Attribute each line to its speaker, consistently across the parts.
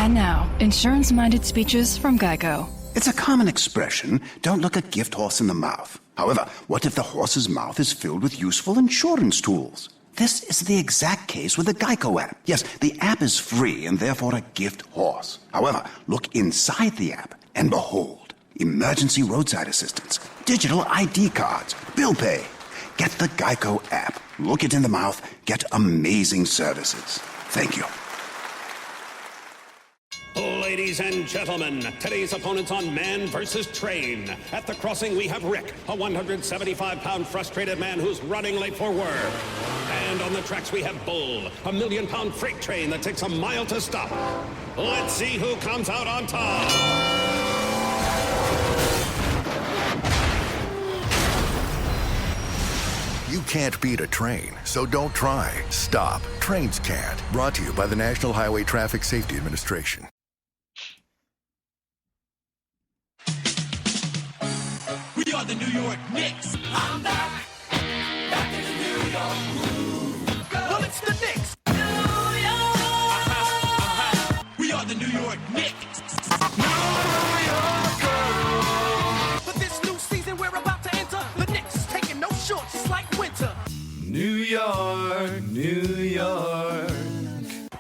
Speaker 1: And now, insurance-minded speeches from Geico.
Speaker 2: It's a common expression, don't look a gift horse in the mouth. However, what if the horse's mouth is filled with useful insurance tools? This is the exact case with the Geico app. Yes, the app is free and therefore a gift horse. However, look inside the app and behold, emergency roadside assistance, digital ID cards, bill pay. Get the Geico app. Look it in the mouth. Get amazing services. Thank you.
Speaker 3: Ladies and gentlemen, today's opponents on Man vs. Train. At the crossing, we have Rick, a 175-pound frustrated man who's running late for work. And on the tracks, we have Bull, a million-pound freight train that takes a mile to stop. Let's see who comes out on top.
Speaker 4: You can't beat a train, so don't try. Stop. Trains can't. Brought to you by the National Highway Traffic Safety Administration.
Speaker 5: We are the New York Knicks. I'm back in the New York groove. Well, it's the Knicks. New York. We are the New York Knicks. New York. For this new season we're about to enter, the Knicks taking no shorts, it's like winter. New York, New York.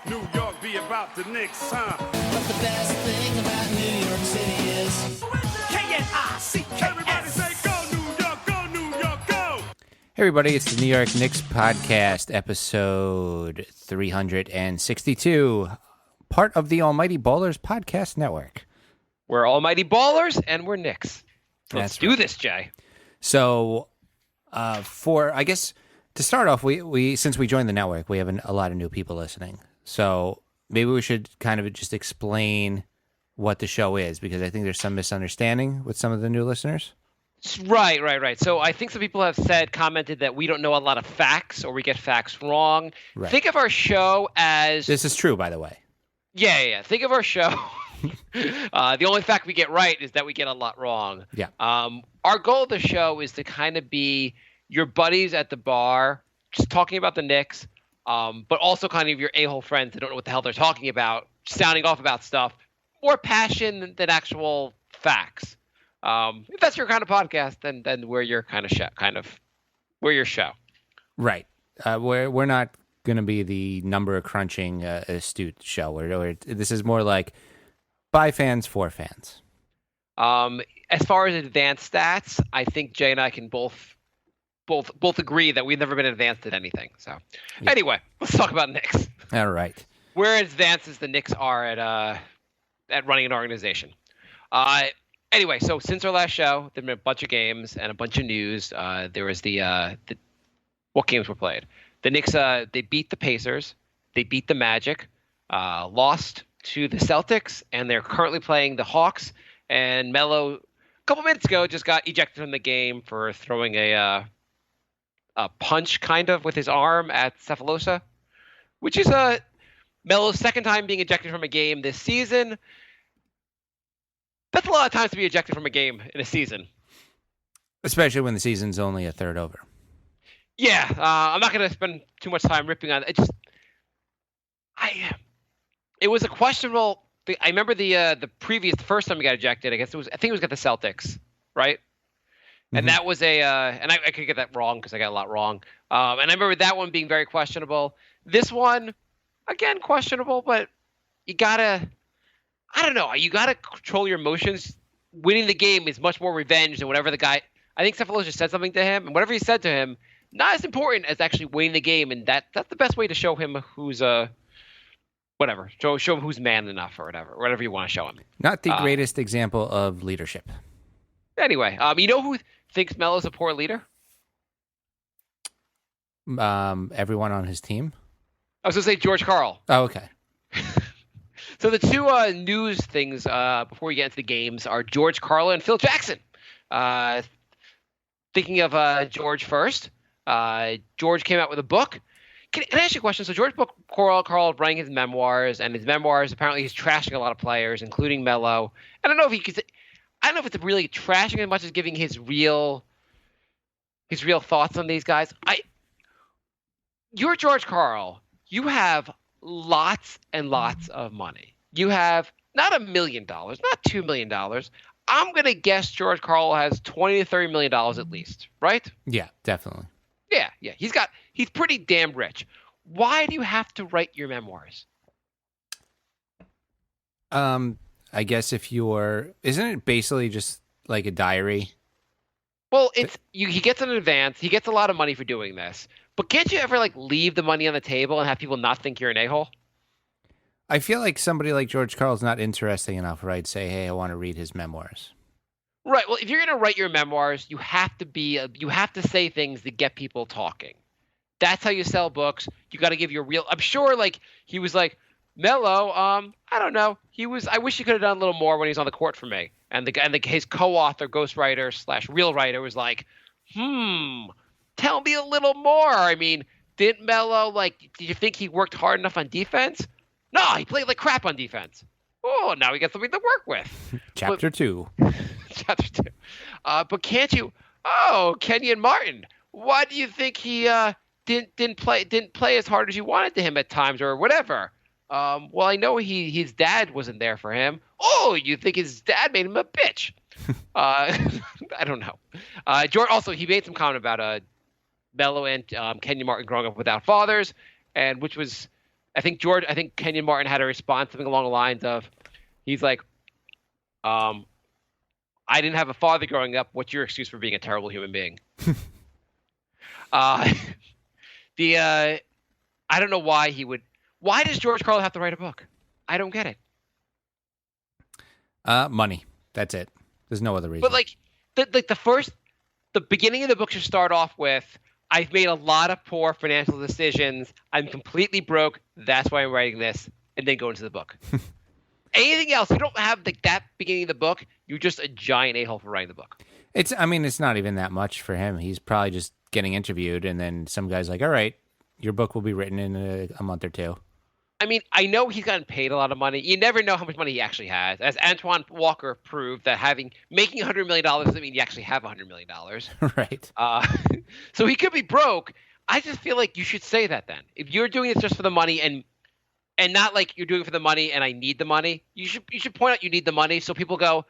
Speaker 3: New York be about the Knicks, huh?
Speaker 5: But the best thing about New York City is K-N-I-C-K.
Speaker 3: Everybody say go, New York, go, New York, go!
Speaker 6: Hey everybody, it's the New York Knicks podcast, episode 362, part of the Almighty Ballers podcast network.
Speaker 7: We're almighty ballers, and we're Knicks. Let's
Speaker 6: That's
Speaker 7: do
Speaker 6: right.
Speaker 7: this, Jay.
Speaker 6: So, I guess to start off, we since we joined the network, we have a lot of new people listening. So maybe we should kind of just explain what the show is, because I think there's some misunderstanding with some of the new listeners.
Speaker 7: Right. So I think some people have commented that we don't know a lot of facts, or we get facts wrong.
Speaker 6: Right.
Speaker 7: Think of our show as...
Speaker 6: This is true, by the way.
Speaker 7: Yeah. Think of our show... the only fact we get right is that we get a lot wrong.
Speaker 6: Yeah.
Speaker 7: Our goal of the show is to kind of be your buddies at the bar, just talking about the Knicks, but also kind of your a-hole friends that don't know what the hell they're talking about, sounding off about stuff, more passion than actual facts. If that's your kind of podcast, then we're your kind of show. We're your show.
Speaker 6: Right. We're not going to be the number crunching astute show. This is more like by fans for fans.
Speaker 7: As far as advanced stats, I think Jay and I can both agree that we've never been advanced at anything. So, Anyway, let's talk about Knicks.
Speaker 6: All right.
Speaker 7: We're as advanced as the Knicks are at running an organization. Anyway, so since our last show, there've been a bunch of games and a bunch of news. There was what games were played? The Knicks, they beat the Pacers, they beat the Magic, lost to the Celtics, and they're currently playing the Hawks. And Melo, a couple minutes ago, just got ejected from the game for throwing a punch, kind of, with his arm at Cephalosha, which is Melo's second time being ejected from a game this season. That's a lot of times to be ejected from a game in a season.
Speaker 6: Especially when the season's only a third over.
Speaker 7: Yeah, I'm not going to spend too much time ripping on it. It was a questionable thing. I remember the first time he got ejected. I think it was at the Celtics, right? Mm-hmm. And that was and I could get that wrong because I got a lot wrong. And I remember that one being very questionable. This one, again, questionable, but you gotta control your emotions. Winning the game is much more revenge than whatever the guy. I think Cephalosha said something to him, and whatever he said to him, not as important as actually winning the game. And that's the best way to show him who's whatever. Show him who's man enough or whatever you want to show him.
Speaker 6: Not the greatest example of leadership.
Speaker 7: Anyway, you know who thinks Melo's a poor leader?
Speaker 6: Everyone on his team.
Speaker 7: I was going to say George Karl.
Speaker 6: Oh, okay.
Speaker 7: So the two news things before we get into the games are George Karl and Phil Jackson. Thinking of George first, George came out with a book. Can I ask you a question? So George Karl writing his memoirs, and his memoirs, apparently he's trashing a lot of players, including Melo. I don't know if it's really trashing as much as giving his real thoughts on these guys. You're George Karl. You have lots and lots of money. you have not $1 million, not $2 million. I'm going to guess George Karl has $20 to $30 million at least, right?
Speaker 6: Yeah, definitely.
Speaker 7: Yeah. He's pretty damn rich. Why do you have to write your memoirs?
Speaker 6: I guess isn't it basically just like a diary?
Speaker 7: Well, he gets an advance. He gets a lot of money for doing this. But can't you ever leave the money on the table and have people not think you're an a-hole?
Speaker 6: I feel like somebody like George Karl's not interesting enough where I'd say, hey, I want to read his memoirs.
Speaker 7: Right. Well, if you're going to write your memoirs, you have to say things that get people talking. That's how you sell books. You got to give your real. I'm sure, he was like, Mello. I don't know. I wish he could have done a little more when he was on the court for me. And his co-author, ghostwriter / real writer was like, tell me a little more. I mean, didn't Mello did you think he worked hard enough on defense? No, he played like crap on defense. Oh, now we got something to work with.
Speaker 6: Chapter 2.
Speaker 7: Chapter 2. But can't you? Oh, Kenyon Martin. Why do you think he didn't play as hard as you wanted to him at times or whatever? Well, I know his dad wasn't there for him. Oh, you think his dad made him a bitch? I don't know. George also he made some comment about Mello and Kenyon Martin growing up without fathers, and which was I think Kenyon Martin had a response something along the lines of, he's like, I didn't have a father growing up. What's your excuse for being a terrible human being? I don't know why he would. Why does George Karl have to write a book? I don't get it.
Speaker 6: Money. That's it. There's no other reason.
Speaker 7: But the beginning of the book should start off with, I've made a lot of poor financial decisions. I'm completely broke. That's why I'm writing this, and then go into the book. Anything else, you don't have that beginning of the book. You're just a giant a-hole for writing the book.
Speaker 6: It's not even that much for him. He's probably just getting interviewed, and then some guy's like, all right, your book will be written in a month or two.
Speaker 7: I mean, I know he's gotten paid a lot of money. You never know how much money he actually has. As Antoine Walker proved, that making $100 million doesn't mean you actually have $100 million.
Speaker 6: Right.
Speaker 7: So he could be broke. I just feel like you should say that then. If you're doing it just for the money and not like you're doing it for the money and I need the money, you should point out you need the money so people go,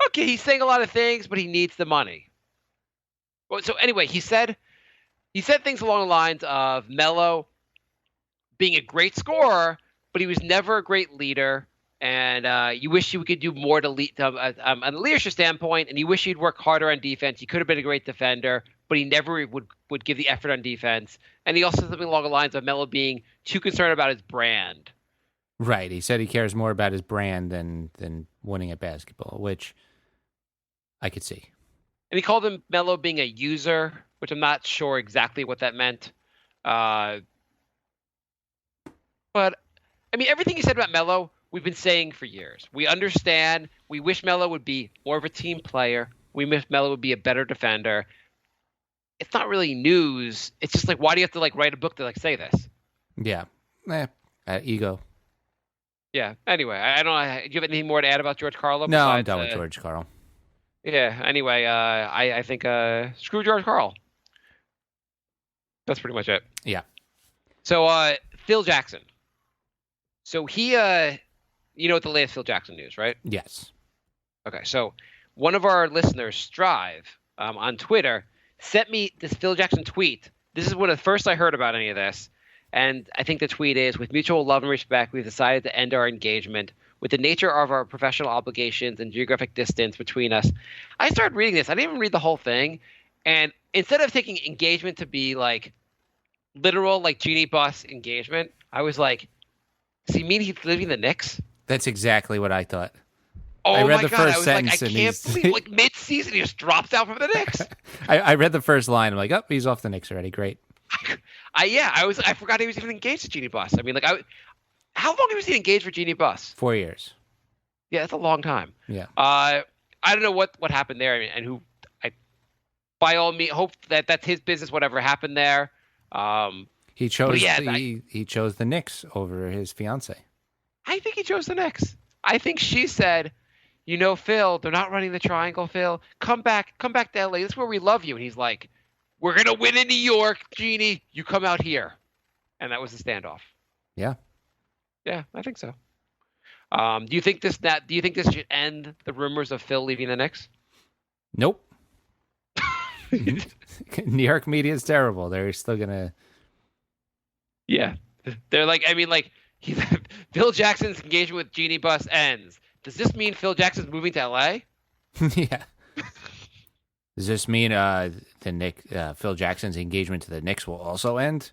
Speaker 7: okay, he's saying a lot of things, but he needs the money. Well, so anyway, he said things along the lines of Mello being a great scorer, but he was never a great leader, and you wish he could do more to lead on a leadership standpoint, and you wish he'd work harder on defense. He could have been a great defender, but he never would give the effort on defense. And he also said something along the lines of Mello being too concerned about his brand.
Speaker 6: Right. He said he cares more about his brand than winning at basketball, which I could see.
Speaker 7: And he called him Mello being a user, which I'm not sure exactly what that meant. But, I mean, everything he said about Mello, we've been saying for years. We understand. We wish Mello would be more of a team player. We wish Mello would be a better defender. It's not really news. It's just why do you have to write a book to say this?
Speaker 6: Yeah. Ego.
Speaker 7: Yeah. Anyway, I don't know. Do you have anything more to add about George Karl?
Speaker 6: No, I'm done with George Karl.
Speaker 7: Yeah. Anyway, I think screw George Karl. That's pretty much it.
Speaker 6: Yeah.
Speaker 7: So Phil Jackson. So he, you know the latest Phil Jackson news, right?
Speaker 6: Yes.
Speaker 7: Okay, so one of our listeners, Strive, on Twitter, sent me this Phil Jackson tweet. This is one of the first I heard about any of this, and I think the tweet is, with mutual love and respect, we've decided to end our engagement. With the nature of our professional obligations and geographic distance between us, I started reading this. I didn't even read the whole thing, and instead of taking engagement to be literal, Genie Bus engagement, I was like, does he mean he's leaving the Knicks?
Speaker 6: That's exactly what I thought.
Speaker 7: Oh
Speaker 6: I read
Speaker 7: my
Speaker 6: the
Speaker 7: God.
Speaker 6: first
Speaker 7: I was
Speaker 6: sentence
Speaker 7: I can't believe mid-season he just drops out from the Knicks.
Speaker 6: I read the first line. I'm like, oh, he's off the Knicks already. Great.
Speaker 7: I forgot he was even engaged to Jeannie Buss. I mean, how long was he engaged for Jeannie Buss?
Speaker 6: 4 years.
Speaker 7: Yeah, that's a long time.
Speaker 6: Yeah.
Speaker 7: I don't know what happened there, and who. By all means, hope that's his business. Whatever happened there.
Speaker 6: He chose he chose the Knicks over his fiance.
Speaker 7: I think he chose the Knicks. I think she said, Phil, they're not running the triangle, Phil. Come back to LA. This is where we love you. And he's like, we're going to win in New York, Jeannie. You come out here. And that was the standoff.
Speaker 6: Yeah.
Speaker 7: Yeah, I think so. Do you think this should end the rumors of Phil leaving the Knicks?
Speaker 6: Nope. New York media is terrible. They're still gonna.
Speaker 7: Yeah, they're like, Phil Jackson's engagement with Jeannie Buss ends. Does this mean Phil Jackson's moving to LA?
Speaker 6: Yeah. Does this mean Phil Jackson's engagement to the Knicks will also end,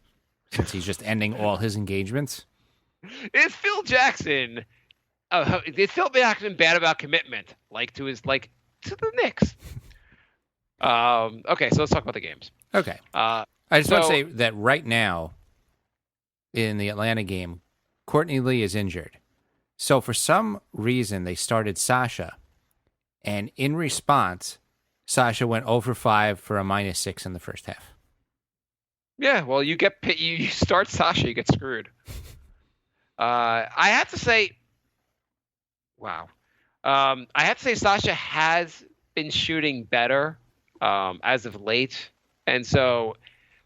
Speaker 6: since he's just ending all his engagements?
Speaker 7: Is Phil Jackson bad about commitment, to the Knicks? Okay, so let's talk about the games.
Speaker 6: Okay. I just want to say that right now, in the Atlanta game, Courtney Lee is injured. So for some reason, they started Sasha. And in response, Sasha went 0 for 5 for a -6 in the first half.
Speaker 7: Yeah, well, you start Sasha, you get screwed. I have to say, wow. I have to say Sasha has been shooting better as of late. And so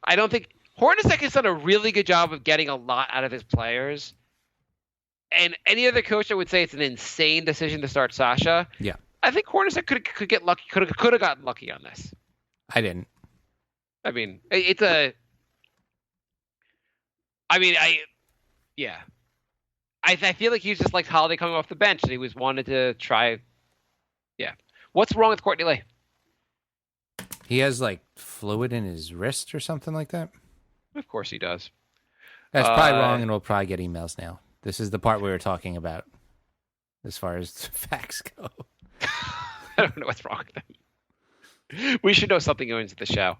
Speaker 7: I don't think Hornacek has done a really good job of getting a lot out of his players. And any other coach, I would say it's an insane decision to start Sasha.
Speaker 6: Yeah.
Speaker 7: I think Hornacek could get lucky, could have gotten lucky on this.
Speaker 6: I didn't.
Speaker 7: I mean, it's a. I mean, yeah. I feel like he was just like Holiday coming off the bench, and he wanted to try. Yeah. What's wrong with Courtney Lee?
Speaker 6: He has fluid in his wrist or something like that.
Speaker 7: Of course he does.
Speaker 6: That's probably wrong, and we'll probably get emails now. This is the part we were talking about, as far as facts go.
Speaker 7: I don't know what's wrong with them. We should know something going into the show.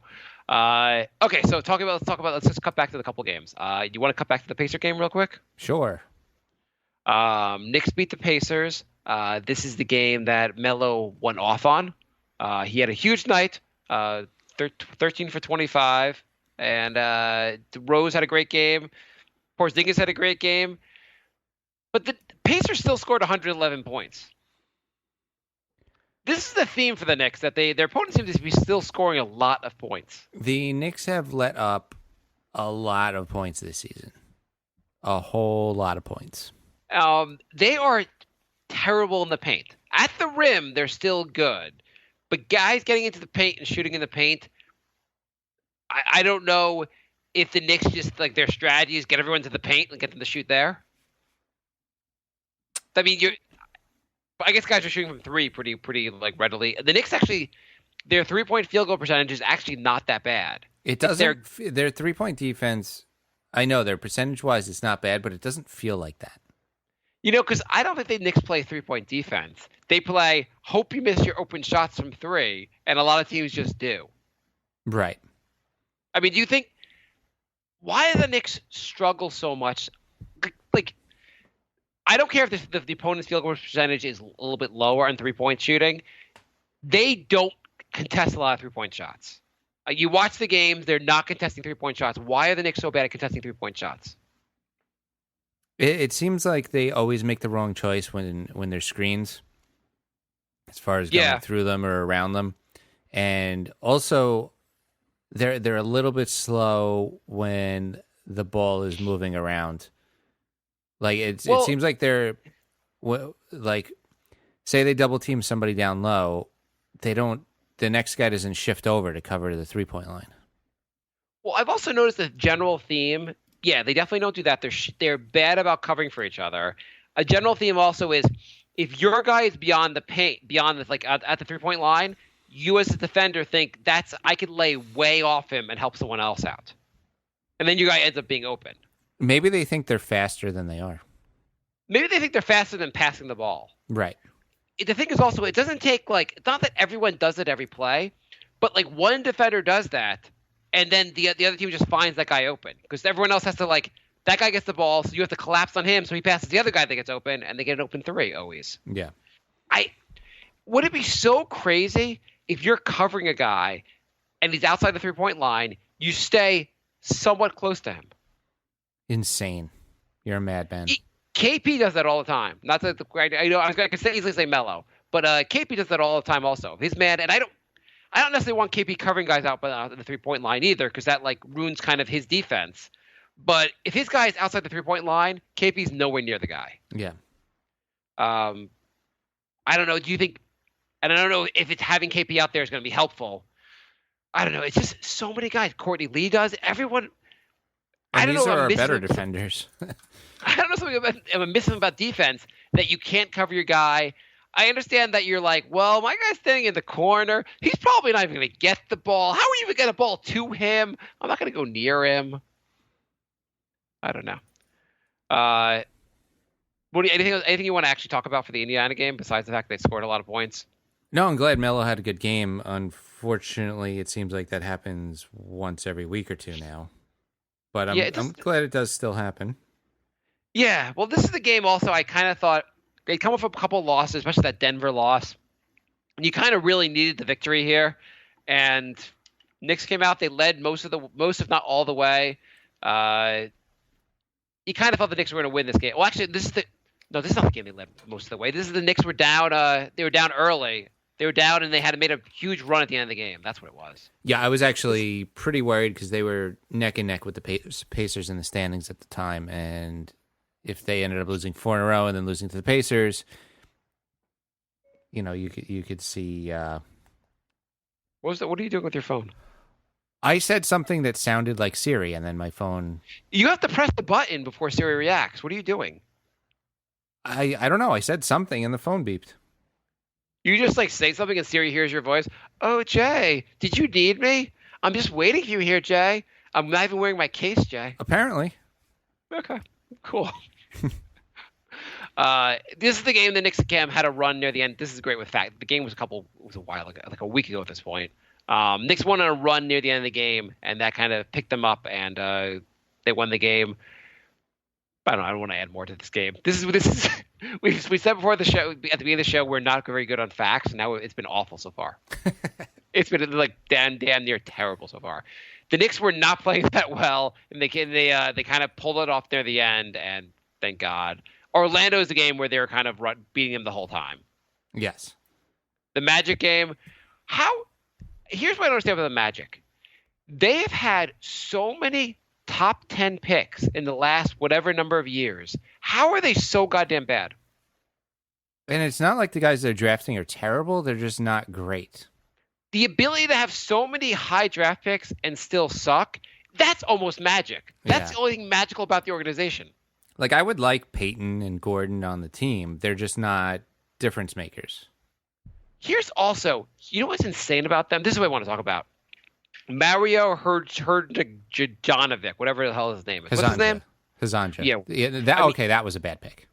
Speaker 7: Okay, so let's just cut back to the couple games. You want to cut back to the Pacer game real quick?
Speaker 6: Sure.
Speaker 7: Knicks beat the Pacers. This is the game that Melo went off on. He had a huge night, 13 for 25, and Rose had a great game. Porzingis had a great game. But the Pacers still scored 111 points. This is the theme for the Knicks, that their opponents seem to be still scoring a lot of points.
Speaker 6: The Knicks have let up a lot of points this season. A whole lot of points.
Speaker 7: They are terrible in the paint. At the rim, they're still good. But guys getting into the paint and shooting in the paint, I don't know if the Knicks just, their strategy is get everyone to the paint and get them to shoot there. I mean, I guess guys are shooting from three pretty readily. The Knicks actually, their 3-point field goal percentage is actually not that bad.
Speaker 6: It doesn't. Their 3-point defense, I know their percentage-wise it's not bad, but it doesn't feel like that.
Speaker 7: Because I don't think the Knicks play 3-point defense. They play hope you miss your open shots from three, and a lot of teams just do.
Speaker 6: Right.
Speaker 7: I mean, do you think why do the Knicks struggle so much? I don't care if the opponent's field goal percentage is a little bit lower on 3-point shooting. They don't contest a lot of 3-point shots. You watch the games, they're not contesting 3-point shots. Why are the Knicks so bad at contesting 3-point shots?
Speaker 6: It seems like they always make the wrong choice when there's screens, as far as going through them or around them. And also, they're a little bit slow when the ball is moving around. It seems like they're say they double team somebody down low, the next guy doesn't shift over to cover the 3-point line.
Speaker 7: Well, I've also noticed the general theme. Yeah, they definitely don't do that. They're bad about covering for each other. A general theme also is if your guy is beyond the paint, at the 3-point line, you as a defender think I could lay way off him and help someone else out, and then your guy ends up being open.
Speaker 6: Maybe they think they're faster than they are.
Speaker 7: Maybe they think they're faster than passing the ball.
Speaker 6: Right.
Speaker 7: The thing is also, it doesn't take it's not that everyone does it every play, but one defender does that, and then the other team just finds that guy open because everyone else has to that guy gets the ball, so you have to collapse on him, so he passes the other guy that gets open, and they get an open three always.
Speaker 6: Yeah.
Speaker 7: Would it be so crazy if you're covering a guy and he's outside the 3-point line, you stay somewhat close to him?
Speaker 6: Insane. You're a madman.
Speaker 7: KP does that all the time. Not that I could easily say Melo, but KP does that all the time also. He's mad, and I don't necessarily want KP covering guys out by the 3-point line either, because that ruins kind of his defense. But if his guy is outside the 3-point line, KP's nowhere near the guy.
Speaker 6: Yeah.
Speaker 7: I don't know. Do you think? And I don't know if it's having KP out there is going to be helpful. I don't know. It's just so many guys. Courtney Lee does. Everyone.
Speaker 6: And
Speaker 7: I don't
Speaker 6: these
Speaker 7: know.
Speaker 6: are our better defenders.
Speaker 7: I don't know something I'm missing about defense that you can't cover your guy. I understand that you're like, well, my guy's standing in the corner. He's probably not even going to get the ball. How are you even get a ball to him? I'm not going to go near him. I don't know. Anything you want to actually talk about for the Indiana game besides the fact they scored a lot of points?
Speaker 6: No, I'm glad Melo had a good game. Unfortunately, it seems like that happens once every week or two now. But I'm glad it does still happen.
Speaker 7: Yeah, well, this is the game also I kind of thought they'd come off a couple losses, especially that Denver loss. And you kind of really needed the victory here. And Knicks came out, they led most if not all the way. You kind of thought the Knicks were going to win this game. Well, actually, this is not the game they led most of the way. This is the Knicks were down. They were down early. They were down, and they had made a huge run at the end of the game. That's what it was.
Speaker 6: Yeah, I was actually pretty worried because they were neck and neck with the Pacers in the standings at the time, and if they ended up losing 4 in a row and then losing to the Pacers, you could see.
Speaker 7: What was that? What are you doing with your phone?
Speaker 6: I said something that sounded like Siri, and then my phone.
Speaker 7: You have to press the button before Siri reacts. What are you doing?
Speaker 6: I don't know. I said something, and the phone beeped.
Speaker 7: You just say something, and Siri hears your voice. Oh, Jay, did you need me? I'm just waiting for you here, Jay. I'm not even wearing my case, Jay.
Speaker 6: Apparently.
Speaker 7: Okay, cool. This is the game the Knicks Cam had a run near the end. This is great with fact. The game was a while ago, like a week ago at this point. Knicks won on a run near the end of the game, and that kind of picked them up, and they won the game. I don't want to add more to this game. This is we said before the show at the beginning of the show we're not very good on facts. And now it's been awful so far. It's been like damn near terrible so far. The Knicks were not playing that well, and they kind of pulled it off near the end, and thank God. Orlando is the game where they were kind of beating them the whole time.
Speaker 6: Yes.
Speaker 7: The Magic game. Here's what I don't understand about the Magic. They have had so many top 10 picks in the last whatever number of years. How are they so goddamn bad?
Speaker 6: And it's not like the guys they're drafting are terrible. They're just not great.
Speaker 7: The ability to have so many high draft picks and still suck, that's almost magic. That's the only thing magical about the organization.
Speaker 6: Like, I would like Peyton and Gordon on the team. They're just not difference makers.
Speaker 7: Here's also, you know what's insane about them? This is what I want to talk about. Mario Hrdjanovic, whatever the hell his name is. What's his name?
Speaker 6: Hazanja.
Speaker 7: Yeah.
Speaker 6: That was a bad pick.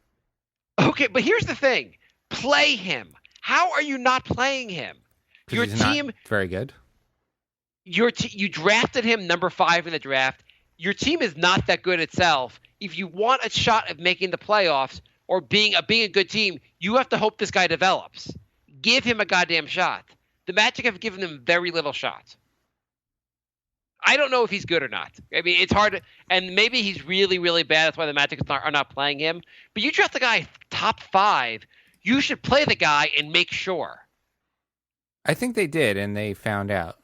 Speaker 7: Okay, but here's the thing. Play him. How are you not playing him? Your team
Speaker 6: not very good.
Speaker 7: You drafted him number 5 in the draft. Your team is not that good itself. If you want a shot at making the playoffs or being a good team, you have to hope this guy develops. Give him a goddamn shot. The Magic have given him very little shot. I don't know if he's good or not. I mean, it's hard and maybe he's really, really bad. That's why the Magic are not playing him. But you draft the guy top 5. You should play the guy and make sure.
Speaker 6: I think they did, and they found out.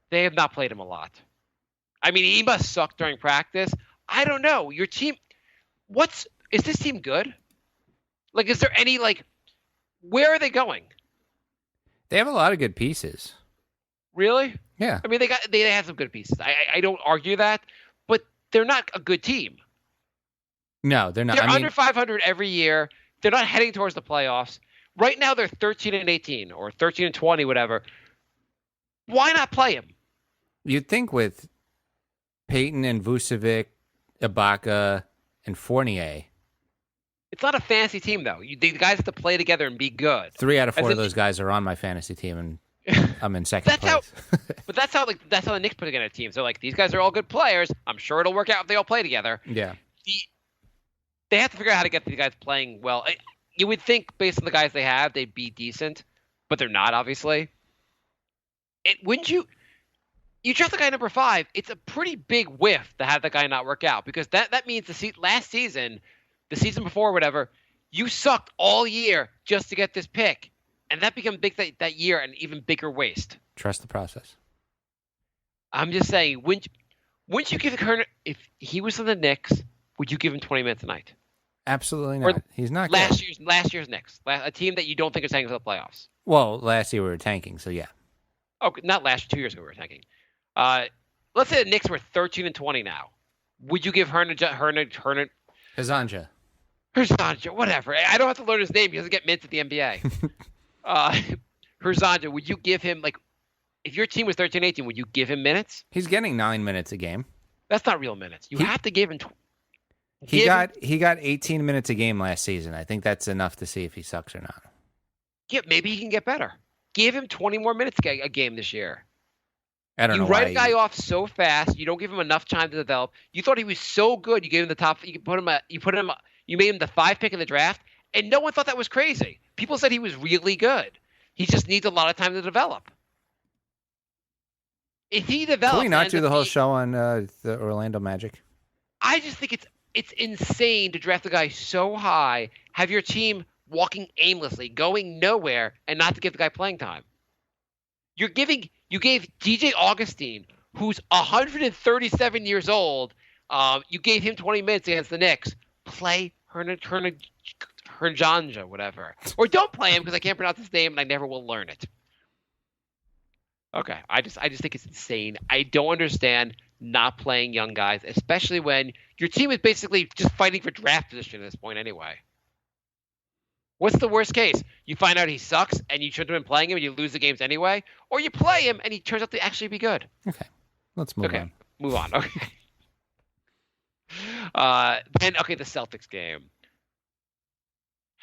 Speaker 7: They have not played him a lot. I mean, he must suck during practice. I don't know. Your team, is this team good? Like, is there any, where are they going?
Speaker 6: They have a lot of good pieces.
Speaker 7: Really?
Speaker 6: Yeah.
Speaker 7: I mean, they have some good pieces. I don't argue that, but they're not a good team.
Speaker 6: No, they're not.
Speaker 7: They're under 500 every year. They're not heading towards the playoffs. Right now, they're 13-18 or 13-20, whatever. Why not play him?
Speaker 6: You'd think with Peyton and Vucevic, Ibaka, and Fournier.
Speaker 7: It's not a fantasy team, though. The guys have to play together and be good.
Speaker 6: 3 out of 4 of those guys are on my fantasy team, and I'm in second place.
Speaker 7: But that's how the Knicks put together a team. So these guys are all good players. I'm sure it'll work out if they all play together.
Speaker 6: Yeah.
Speaker 7: They have to figure out how to get these guys playing well. You would think based on the guys they have, they'd be decent, but they're not, obviously. Wouldn't you draft the guy number 5, it's a pretty big whiff to have the guy not work out because that means last season, the season before, whatever, you sucked all year just to get this pick. And that becomes big that year, an even bigger waste.
Speaker 6: Trust the process.
Speaker 7: I'm just saying, wouldn't you give Kerner, if he was on the Knicks, would you give him 20 minutes a night?
Speaker 6: Absolutely
Speaker 7: Or
Speaker 6: not. He's not
Speaker 7: last
Speaker 6: good.
Speaker 7: year's Knicks, a team that you don't think is tanking for the playoffs.
Speaker 6: Well, last year we were tanking, so yeah.
Speaker 7: Oh, not last year, 2 years ago we were tanking. Let's say the Knicks were 13-20 now. Would you give
Speaker 6: Hazanja.
Speaker 7: Herzanja, whatever. I don't have to learn his name. He doesn't get mints at the NBA. Herzanja, would you give him, like, if your team was 13-18, would you give him minutes?
Speaker 6: He's getting 9 minutes a game.
Speaker 7: That's not real minutes. You have to give him.
Speaker 6: He got 18 minutes a game last season. I think that's enough to see if he sucks or not.
Speaker 7: Yeah, maybe he can get better. Give him 20 more minutes a game this year.
Speaker 6: I don't know.
Speaker 7: You write a guy off so fast. You don't give him enough time to develop. You thought he was so good. You gave him the top. You made him the 5 pick in the draft, and no one thought that was crazy. People said he was really good. He just needs a lot of time to develop. If he develops,
Speaker 6: can we not do the whole show on the Orlando Magic?
Speaker 7: I just think it's insane to draft a guy so high, have your team walking aimlessly, going nowhere, and not to give the guy playing time. You gave DJ Augustine, who's 137 years old, you gave him 20 minutes against the Knicks. Play Hernjanja, whatever. Or don't play him because I can't pronounce his name and I never will learn it. Okay, I just think it's insane. I don't understand not playing young guys, especially when your team is basically just fighting for draft position at this point anyway. What's the worst case? You find out he sucks and you shouldn't have been playing him and you lose the games anyway? Or you play him and he turns out to actually be good?
Speaker 6: Okay, let's move on.
Speaker 7: Move on. Okay. The Celtics game.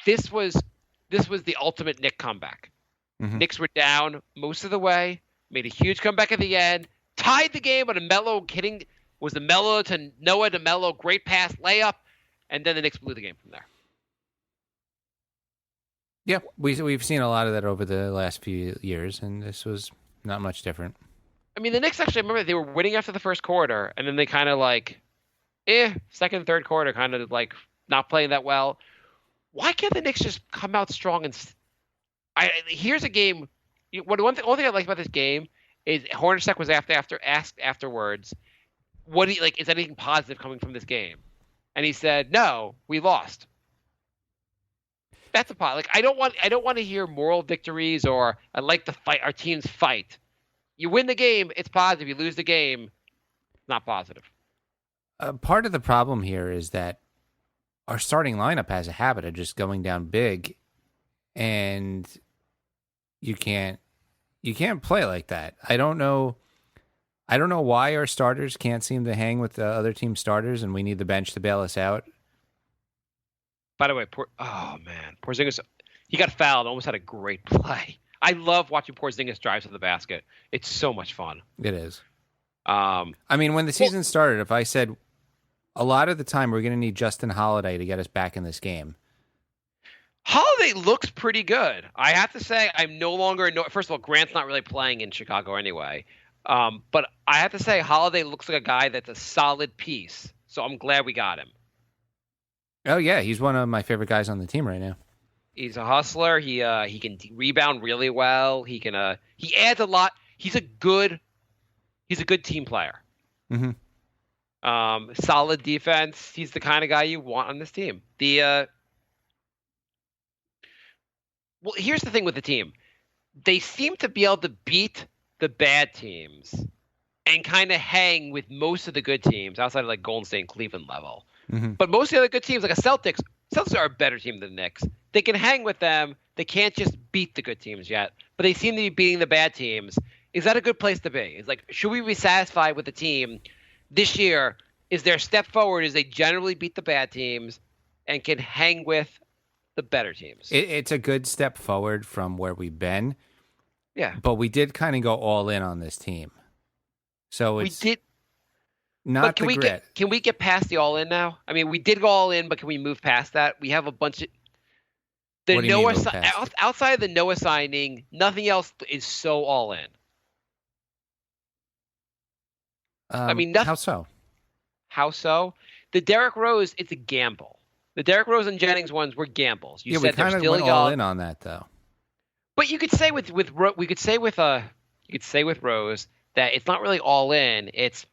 Speaker 7: This was the ultimate Knick comeback.
Speaker 6: Mm-hmm.
Speaker 7: Knicks were down most of the way, made a huge comeback at the end, tied the game on a Melo was the Melo to Noah to Melo, great pass, layup, and then the Knicks blew the game from there.
Speaker 6: Yeah, we've seen a lot of that over the last few years, and this was not much different.
Speaker 7: I mean, the Knicks actually, I remember they were winning after the first quarter, and then they kind of second, third quarter, kind of like not playing that well. Why can't the Knicks just come out strong? Here's a game. One thing I like about this game is Hornacek was asked afterwards, is anything positive coming from this game? And he said, no, we lost. That's a pot. Like I don't want to hear moral victories or I like the fight. Our teams fight. You win the game, it's positive. You lose the game, not positive.
Speaker 6: Part of the problem here is that our starting lineup has a habit of just going down big, and you can't play like that. I don't know why our starters can't seem to hang with the other team starters, and we need the bench to bail us out.
Speaker 7: By the way, Porzingis, he got fouled. Almost had a great play. I love watching Porzingis drive to the basket. It's so much fun.
Speaker 6: It is. I mean, when the season started, if I said a lot of the time we're going to need Justin Holiday to get us back in this game.
Speaker 7: Holiday looks pretty good. I have to say, I'm no longer first of all, Grant's not really playing in Chicago anyway. But I have to say, Holiday looks like a guy that's a solid piece. So I'm glad we got him.
Speaker 6: Oh yeah, he's one of my favorite guys on the team right now.
Speaker 7: He's a hustler. He can rebound really well. He adds a lot. He's a good team player.
Speaker 6: Mm-hmm.
Speaker 7: Solid defense. He's the kind of guy you want on this team. Well, here's the thing with the team. They seem to be able to beat the bad teams and kind of hang with most of the good teams outside of like Golden State and Cleveland level.
Speaker 6: Mm-hmm.
Speaker 7: But most of the other good teams, like a Celtics are a better team than the Knicks. They can hang with them. They can't just beat the good teams yet, but they seem to be beating the bad teams. Is that a good place to be? It's like, should we be satisfied with the team this year? Is their step forward is they generally beat the bad teams and can hang with the better teams?
Speaker 6: It's a good step forward from where we've been.
Speaker 7: Yeah.
Speaker 6: But we did kind of go all in on this team. So
Speaker 7: we did.
Speaker 6: Not the grit.
Speaker 7: Can we get past the all in now? I mean, we did go all in, but can we move past that? We have a bunch of outside of the Noah signing, nothing else is so all in. I mean, nothing.
Speaker 6: How so?
Speaker 7: How so? The Derrick Rose, it's a gamble. The Derrick Rose and Jennings ones were gambles. You said
Speaker 6: we kind of went all in on that though.
Speaker 7: But you could say with Rose that it's not really all in. It's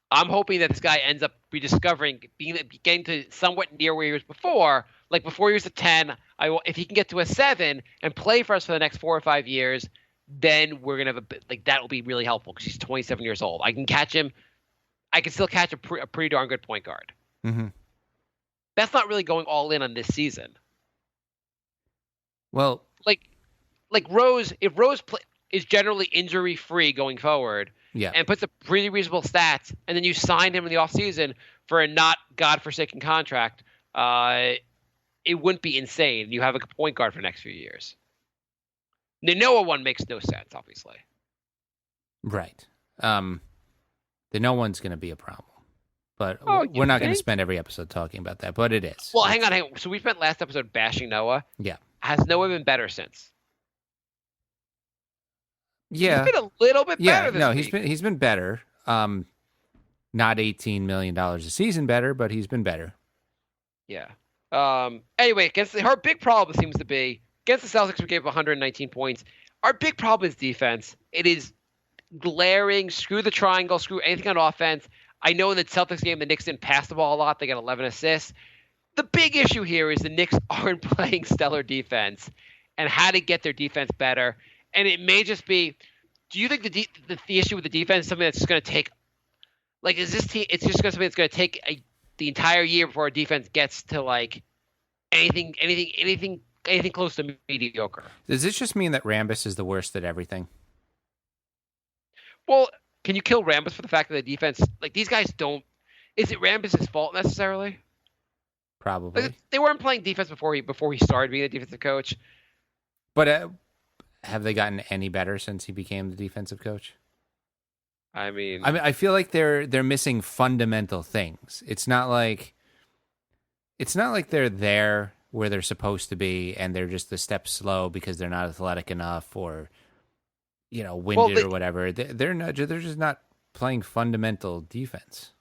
Speaker 7: I'm hoping that this guy ends up getting to somewhat near where he was before. Like before he was a 10, if he can get to a 7 and play for us for the next 4 or 5 years, then we're gonna have that will be really helpful because he's 27 years old. I can catch him. I can still catch a pretty darn good point guard.
Speaker 6: Mm-hmm.
Speaker 7: That's not really going all in on this season.
Speaker 6: Well,
Speaker 7: like Rose, if Rose is generally injury free going forward,
Speaker 6: yeah,
Speaker 7: and puts up pretty reasonable stats, and then you signed him in the offseason for a not godforsaken contract, it wouldn't be insane. You have a point guard for the next few years. The Noah one makes no sense, obviously.
Speaker 6: Right. The no one's going to be a problem. But we're not going to spend every episode talking about that, but it is.
Speaker 7: Well, hang on. So we spent last episode bashing Noah.
Speaker 6: Yeah.
Speaker 7: Has Noah been better since?
Speaker 6: Yeah.
Speaker 7: He's been a little bit better this week.
Speaker 6: He's been better. Not $18 million a season better, but he's been better.
Speaker 7: Yeah. Anyway, her big problem seems to be against the Celtics, we gave 119 points. Our big problem is defense. It is glaring. Screw the triangle. Screw anything on offense. I know in the Celtics game, the Knicks didn't pass the ball a lot. They got 11 assists. The big issue here is the Knicks aren't playing stellar defense and how to get their defense better. And it may just be, do you think the issue with the defense is something that's just going to take, like, is this team, it's just something that's going to take the entire year before our defense gets to, like, anything close to mediocre?
Speaker 6: Does this just mean that Rambis is the worst at everything?
Speaker 7: Well, can you kill Rambis for the fact that the defense, like, these guys don't, is it Rambis' fault necessarily?
Speaker 6: Probably.
Speaker 7: Like, they weren't playing defense before he started being a defensive coach.
Speaker 6: But have they gotten any better since he became the defensive coach?
Speaker 7: I mean,
Speaker 6: I feel like they're missing fundamental things. It's not like they're there where they're supposed to be and they're just a step slow because they're not athletic enough or, you know, winded or whatever. They're just not playing fundamental defense.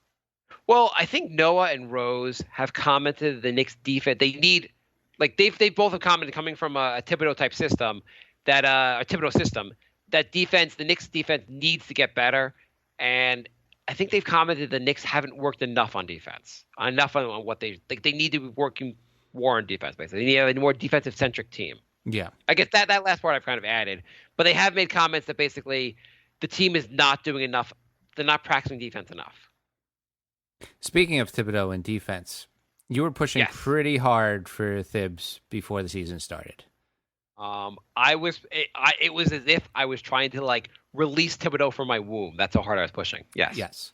Speaker 7: Well, I think Noah and Rose have commented the Knicks defense. They need, like, they both have commented coming from a Thibodeau type system that a Thibodeau system that defense, the Knicks defense needs to get better. And I think they've commented the Knicks haven't worked enough on defense, enough on what they need to be working more on defense. Basically, they need a more defensive centric team.
Speaker 6: Yeah,
Speaker 7: I guess that last part I've kind of added, but they have made comments that basically the team is not doing enough. They're not practicing defense enough.
Speaker 6: Speaking of Thibodeau and defense, you were pushing pretty hard for Thibs before the season started.
Speaker 7: It was as if I was trying to, like, release Thibodeau from my womb. That's how hard I was pushing. Yes.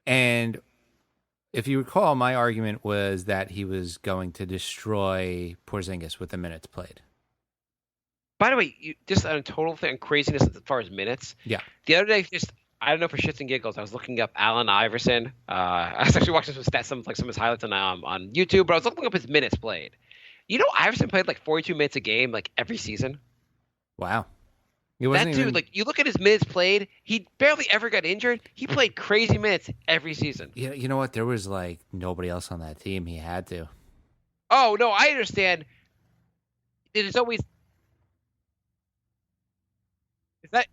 Speaker 7: And if you recall, my argument was that he was going to destroy Porzingis with the minutes played. By the way, just a total thing, craziness as far as minutes.
Speaker 6: Yeah.
Speaker 7: The other day, I don't know, for shits and giggles, I was looking up Allen Iverson. I was actually watching some of his highlights on YouTube, but I was looking up his minutes played. You know, Iverson played like 42 minutes a game, like, every season.
Speaker 6: Wow.
Speaker 7: That dude, like, you look at his minutes played, he barely ever got injured. He played crazy minutes every season.
Speaker 6: Yeah, you know what? There was, like, nobody else on that team. He had to.
Speaker 7: Oh, no, I understand. There's always... Is that...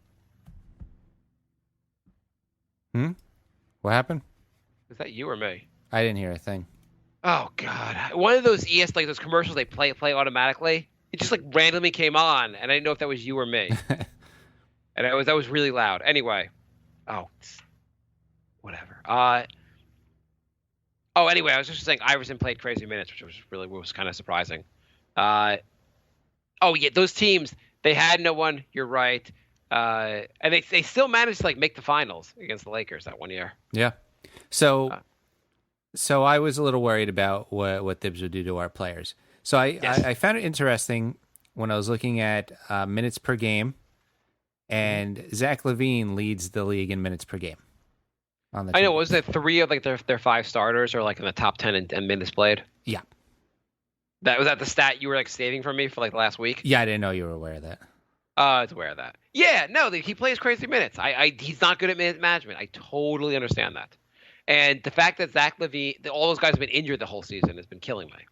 Speaker 6: What happened?
Speaker 7: Is that you or me?
Speaker 6: I didn't hear a thing.
Speaker 7: Oh, God. One of those like those commercials they play automatically, it just, like, randomly came on, and I didn't know if that was you or me. And that was really loud. Anyway. Whatever. Anyway, I was just saying Iverson played crazy minutes, which was kind of surprising. Yeah, those teams, they had no one. You're right. And they still managed to, like, make the finals against the Lakers that one year.
Speaker 6: Yeah. So I was a little worried about what Thibs would do to our players. So I found it interesting when I was looking at minutes per game, and Zach LaVine leads the league in minutes per game. I
Speaker 7: know. Was it 3 of, like, their 5 starters are, like, in the top 10 in minutes played?
Speaker 6: Yeah.
Speaker 7: Was that the stat you were, like, saving from me for, like, last week?
Speaker 6: Yeah, I didn't know you were aware of that.
Speaker 7: I was aware of that. Yeah, no, he plays crazy minutes. He's not good at minute management. I totally understand that. And the fact that Zach LaVine, all those guys have been injured the whole season has been killing me.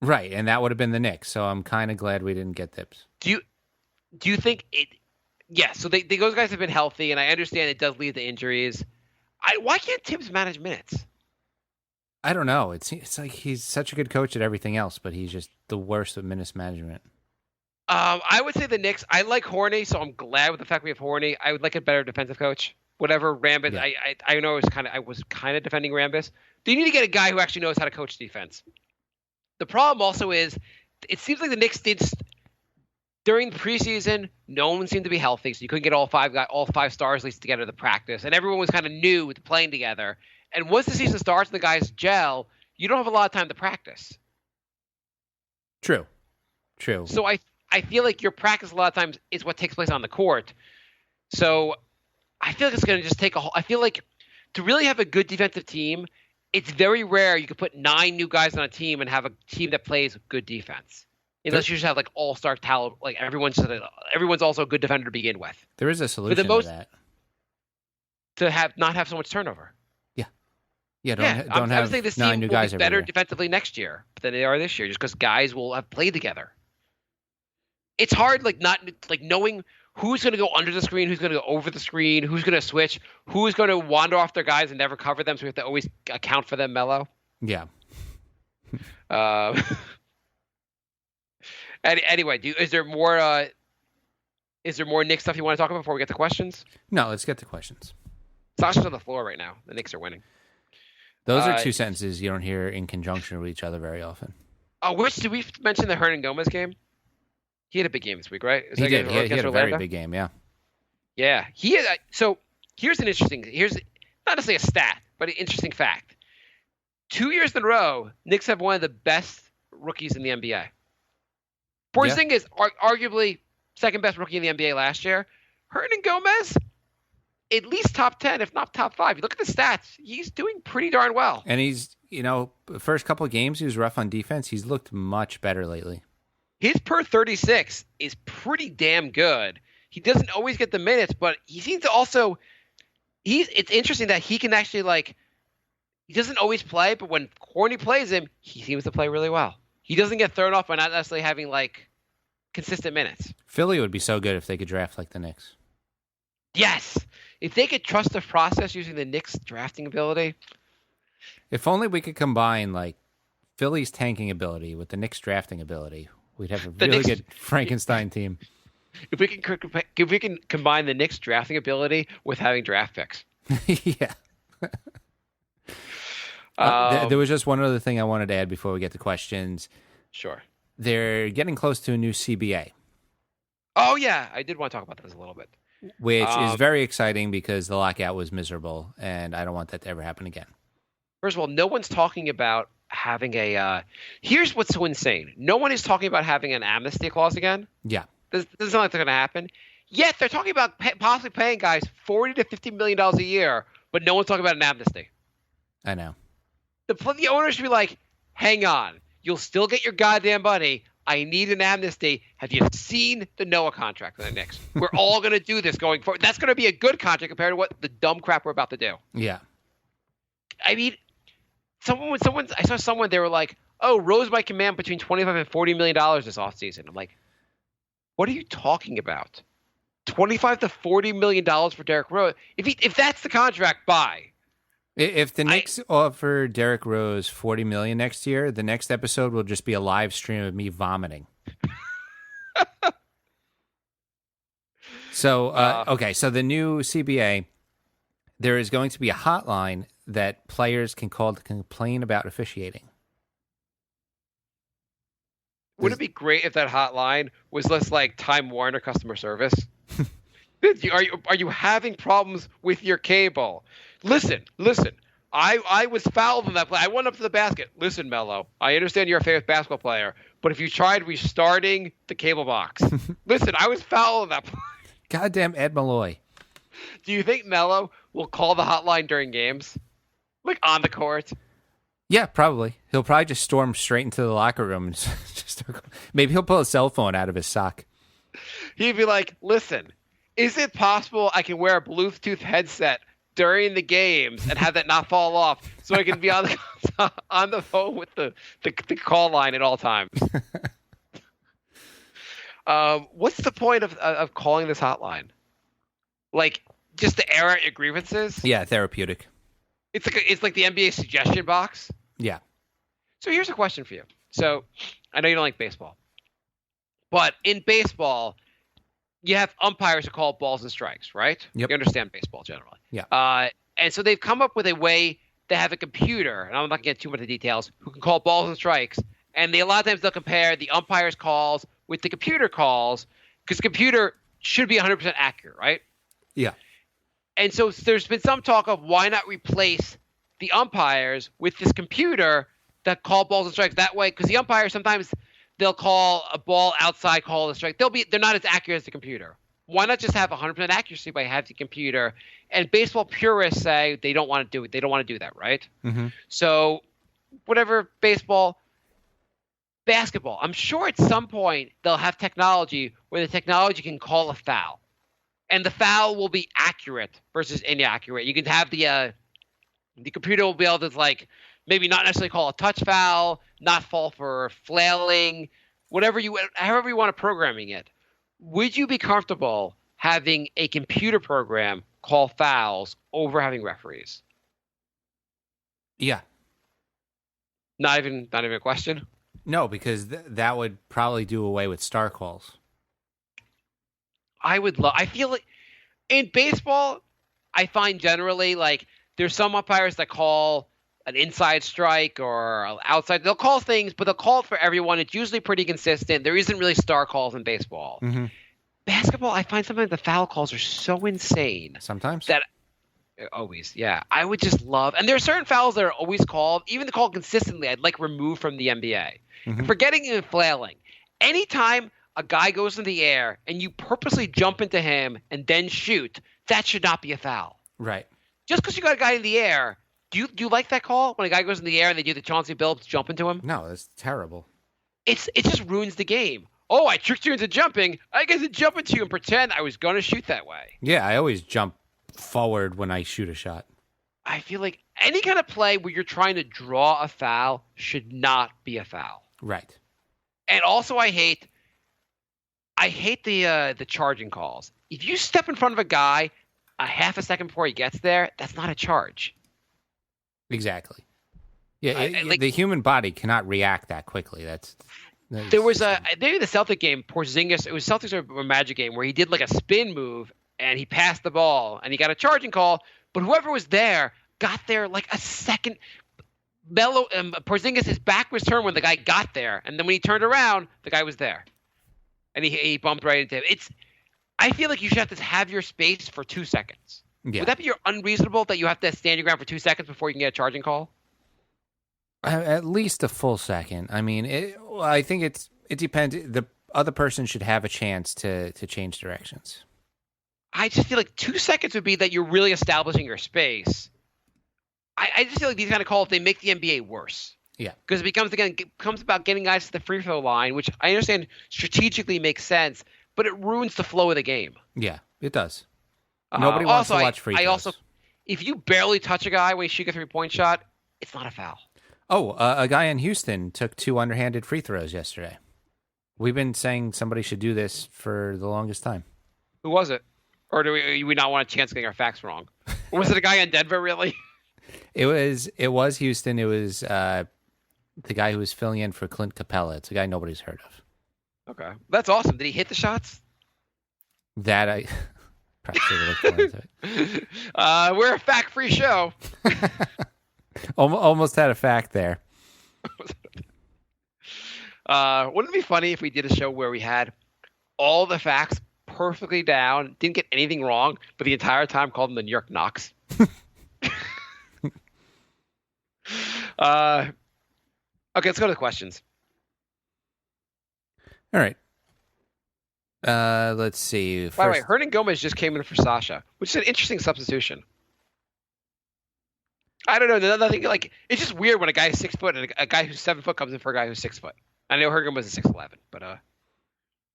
Speaker 6: Right, and that would have been the Knicks. So I'm kind of glad we didn't get Thibs.
Speaker 7: Do you think it? Yeah. So those guys have been healthy, and I understand it does lead to injuries. Why can't Tibbs manage minutes?
Speaker 6: I don't know. It's like he's such a good coach at everything else, but he's just the worst at minutes management.
Speaker 7: I would say the Knicks. I like Horny, so I'm glad with the fact we have Horny. I would like a better defensive coach. Whatever Rambis.
Speaker 6: Yeah.
Speaker 7: I know I was kind of defending Rambis. You need to get a guy who actually knows how to coach defense. The problem also is, it seems like the Knicks did during the preseason. No one seemed to be healthy, so you couldn't get all five stars at least together to practice, and everyone was kind of new to playing together. And once the season starts and the guys gel, you don't have a lot of time to practice.
Speaker 6: True.
Speaker 7: So I feel like your practice a lot of times is what takes place on the court. So I feel like it's going to just take I feel like to really have a good defensive team, it's very rare you could put 9 new guys on a team and have a team that plays good defense. Unless you just have like all-star talent, like everyone's also a good defender to begin with.
Speaker 6: There is a solution to that.
Speaker 7: To not have so much turnover.
Speaker 6: Yeah, don't have
Speaker 7: saying this
Speaker 6: 9
Speaker 7: team
Speaker 6: new
Speaker 7: will
Speaker 6: guys
Speaker 7: be better
Speaker 6: everywhere.
Speaker 7: defensively next year than they are this year, just because guys will have played together. It's hard, not knowing who's going to go under the screen, who's going to go over the screen, who's going to switch, who's going to wander off their guys and never cover them. So we have to always account for them. Mello.
Speaker 6: Yeah.
Speaker 7: Anyway, is there more Knicks stuff you want to talk about before we get to questions?
Speaker 6: No, let's get to questions.
Speaker 7: Sasha's on the floor right now. The Knicks are winning.
Speaker 6: Those are 2 sentences you don't hear in conjunction with each other very often.
Speaker 7: Did we mention the Hernan Gomez game? He had a big game this week, right?
Speaker 6: He did. He had a very big game, yeah.
Speaker 7: Yeah. So here's not necessarily a stat, but an interesting fact. 2 years in a row, Knicks have one of the best rookies in the NBA. Porzingis is arguably second best rookie in the NBA last year. Hernan Gomez, at least top 10, if not top 5. You look at the stats, he's doing pretty darn well.
Speaker 6: And he's, the first couple of games he was rough on defense. He's looked much better lately.
Speaker 7: His per 36 is pretty damn good. He doesn't always get the minutes, but he seems to also it's interesting that he can actually he doesn't always play, but when Horny plays him, he seems to play really well. He doesn't get thrown off by not necessarily having consistent minutes.
Speaker 6: Philly would be so good if they could draft like the Knicks.
Speaker 7: Yes. If they could trust the process using the Knicks drafting ability.
Speaker 6: If only we could combine Philly's tanking ability with the Knicks drafting ability, we'd have a really good Frankenstein team.
Speaker 7: If we can combine the Knicks drafting ability with having draft picks.
Speaker 6: Yeah. There was just one other thing I wanted to add before we get to questions.
Speaker 7: Sure.
Speaker 6: They're getting close to a new CBA.
Speaker 7: Oh, yeah. I did want to talk about this a little bit.
Speaker 6: Which is very exciting because the lockout was miserable, and I don't want that to ever happen again.
Speaker 7: First of all, no one's talking about having here's what's so insane. No one is talking about having an amnesty clause again.
Speaker 6: Yeah.
Speaker 7: This is not going to happen. Yet they're talking about possibly paying guys $40 to $50 million a year, but no one's talking about an amnesty.
Speaker 6: I know.
Speaker 7: The owner should be like, hang on. You'll still get your goddamn money. I need an amnesty. Have you seen the Noah contract for the Knicks? We're all going to do this going forward. That's going to be a good contract compared to what the dumb crap we're about to do.
Speaker 6: Yeah.
Speaker 7: I mean, I saw someone, they were like, oh, Rose might command between $25 and $40 million this offseason. I'm like, what are you talking about? $25 to $40 million for Derrick Rose? If that's the contract, buy.
Speaker 6: If the Knicks offer Derrick Rose $40 million next year, the next episode will just be a live stream of me vomiting. So the new CBA, there is going to be a hotline that players can call to complain about officiating.
Speaker 7: Wouldn't it be great if that hotline was less like Time Warner customer service? Are you having problems with your cable? Listen. I was fouled in that play. I went up to the basket. Listen, Mello, I understand you're a famous basketball player, but if you tried restarting the cable box, listen, I was fouled in that play.
Speaker 6: Goddamn Ed Malloy.
Speaker 7: Do you think Mello will call the hotline during games? On the court?
Speaker 6: Yeah, probably. He'll probably just storm straight into the locker room. And maybe he'll pull a cell phone out of his sock.
Speaker 7: He'd be like, listen, is it possible I can wear a Bluetooth headset during the games and have that not fall off so I can be on the phone with the call line at all times? What's the point of calling this hotline? Just to air out your grievances?
Speaker 6: Yeah, therapeutic.
Speaker 7: It's like the NBA suggestion box.
Speaker 6: Yeah.
Speaker 7: So here's a question for you. So I know you don't like baseball, but in baseball, you have umpires who call balls and strikes, right?
Speaker 6: Yep.
Speaker 7: You understand baseball generally.
Speaker 6: Yeah.
Speaker 7: And so they've come up with a way to have a computer, and I'm not going to get too much of the details, who can call balls and strikes. And a lot of times they'll compare the umpire's calls with the computer calls because the computer should be 100% accurate, right?
Speaker 6: Yeah.
Speaker 7: And so there's been some talk of why not replace the umpires with this computer that call balls and strikes that way, because the umpires sometimes they'll call a ball outside, call a strike. They're not as accurate as the computer. Why not just have 100% accuracy by having the computer? And baseball purists say they don't want to do it. They don't want to do that, right?
Speaker 6: Mm-hmm.
Speaker 7: So whatever basketball, I'm sure at some point they'll have technology where the technology can call a foul. And the foul will be accurate versus inaccurate. You can have the computer will be able to maybe not necessarily call a touch foul, not fall for flailing, however you want to programming it. Would you be comfortable having a computer program call fouls over having referees?
Speaker 6: Yeah.
Speaker 7: Not even a question?
Speaker 6: No, because that would probably do away with star calls.
Speaker 7: I feel like in baseball, I find generally there's some umpires that call an inside strike or outside. They'll call things, but they'll call it for everyone. It's usually pretty consistent. There isn't really star calls in baseball.
Speaker 6: Mm-hmm.
Speaker 7: Basketball, I find sometimes the foul calls are so insane.
Speaker 6: Sometimes?
Speaker 7: That always, yeah. I would just love, and there are certain fouls that are always called, even called consistently, I'd like removed from the NBA.
Speaker 6: Mm-hmm.
Speaker 7: Forgetting and flailing. Anytime a guy goes in the air and you purposely jump into him and then shoot, that should not be a foul.
Speaker 6: Right.
Speaker 7: Just because you got a guy in the air, do you like that call when a guy goes in the air and they do the Chauncey Billups jump into him?
Speaker 6: No, that's terrible.
Speaker 7: It just ruins the game. Oh, I tricked you into jumping. I get to jump into you and pretend I was going to shoot that way.
Speaker 6: Yeah, I always jump forward when I shoot a shot.
Speaker 7: I feel like any kind of play where you're trying to draw a foul should not be a foul.
Speaker 6: Right.
Speaker 7: And also I hate the charging calls. If you step in front of a guy a half a second before he gets there, that's not a charge.
Speaker 6: Exactly. Yeah, the human body cannot react that quickly.
Speaker 7: There was maybe the Celtic game, Porzingis. It was Celtics or Magic game where he did a spin move and he passed the ball and he got a charging call, but whoever was there got there a second. Porzingis' back was turned when the guy got there, and then when he turned around, the guy was there, and he bumped right into him. I feel like you should have to have your space for 2 seconds.
Speaker 6: Yeah.
Speaker 7: Would that be unreasonable that you have to stand your ground for 2 seconds before you can get a charging call?
Speaker 6: At least a full second. I mean, I think it depends. The other person should have a chance to change directions.
Speaker 7: I just feel like 2 seconds would be that you're really establishing your space. I just feel like these kind of calls, they make the NBA worse.
Speaker 6: Yeah.
Speaker 7: Because it becomes about getting guys to the free throw line, which I understand strategically makes sense, but it ruins the flow of the game.
Speaker 6: Yeah, it does. Nobody wants to watch free throws.
Speaker 7: If you barely touch a guy when you shoot a 3-point shot, it's not a foul.
Speaker 6: Oh, a guy in Houston took 2 underhanded free throws yesterday. We've been saying somebody should do this for the longest time.
Speaker 7: Who was it? Or do we not want a chance of getting our facts wrong? Or was it a guy in Denver, really?
Speaker 6: It was Houston. It was the guy who was filling in for Clint Capella. It's a guy nobody's heard of.
Speaker 7: Okay. That's awesome. Did he hit the shots?
Speaker 6: That I probably should have looked more into it.
Speaker 7: We're a fact-free show.
Speaker 6: Almost had a fact there.
Speaker 7: Wouldn't it be funny if we did a show where we had all the facts perfectly down, didn't get anything wrong, but the entire time called them the New York Knicks? Okay, let's go to the questions.
Speaker 6: All right. Let's see.
Speaker 7: By the way, Hernan Gomez just came in for Sasha, which is an interesting substitution. I don't know. Nothing it's just weird when a guy is 6 foot and a guy who's 7 foot comes in for a guy who's 6 foot. I know Hernan Gomez is 6'11", but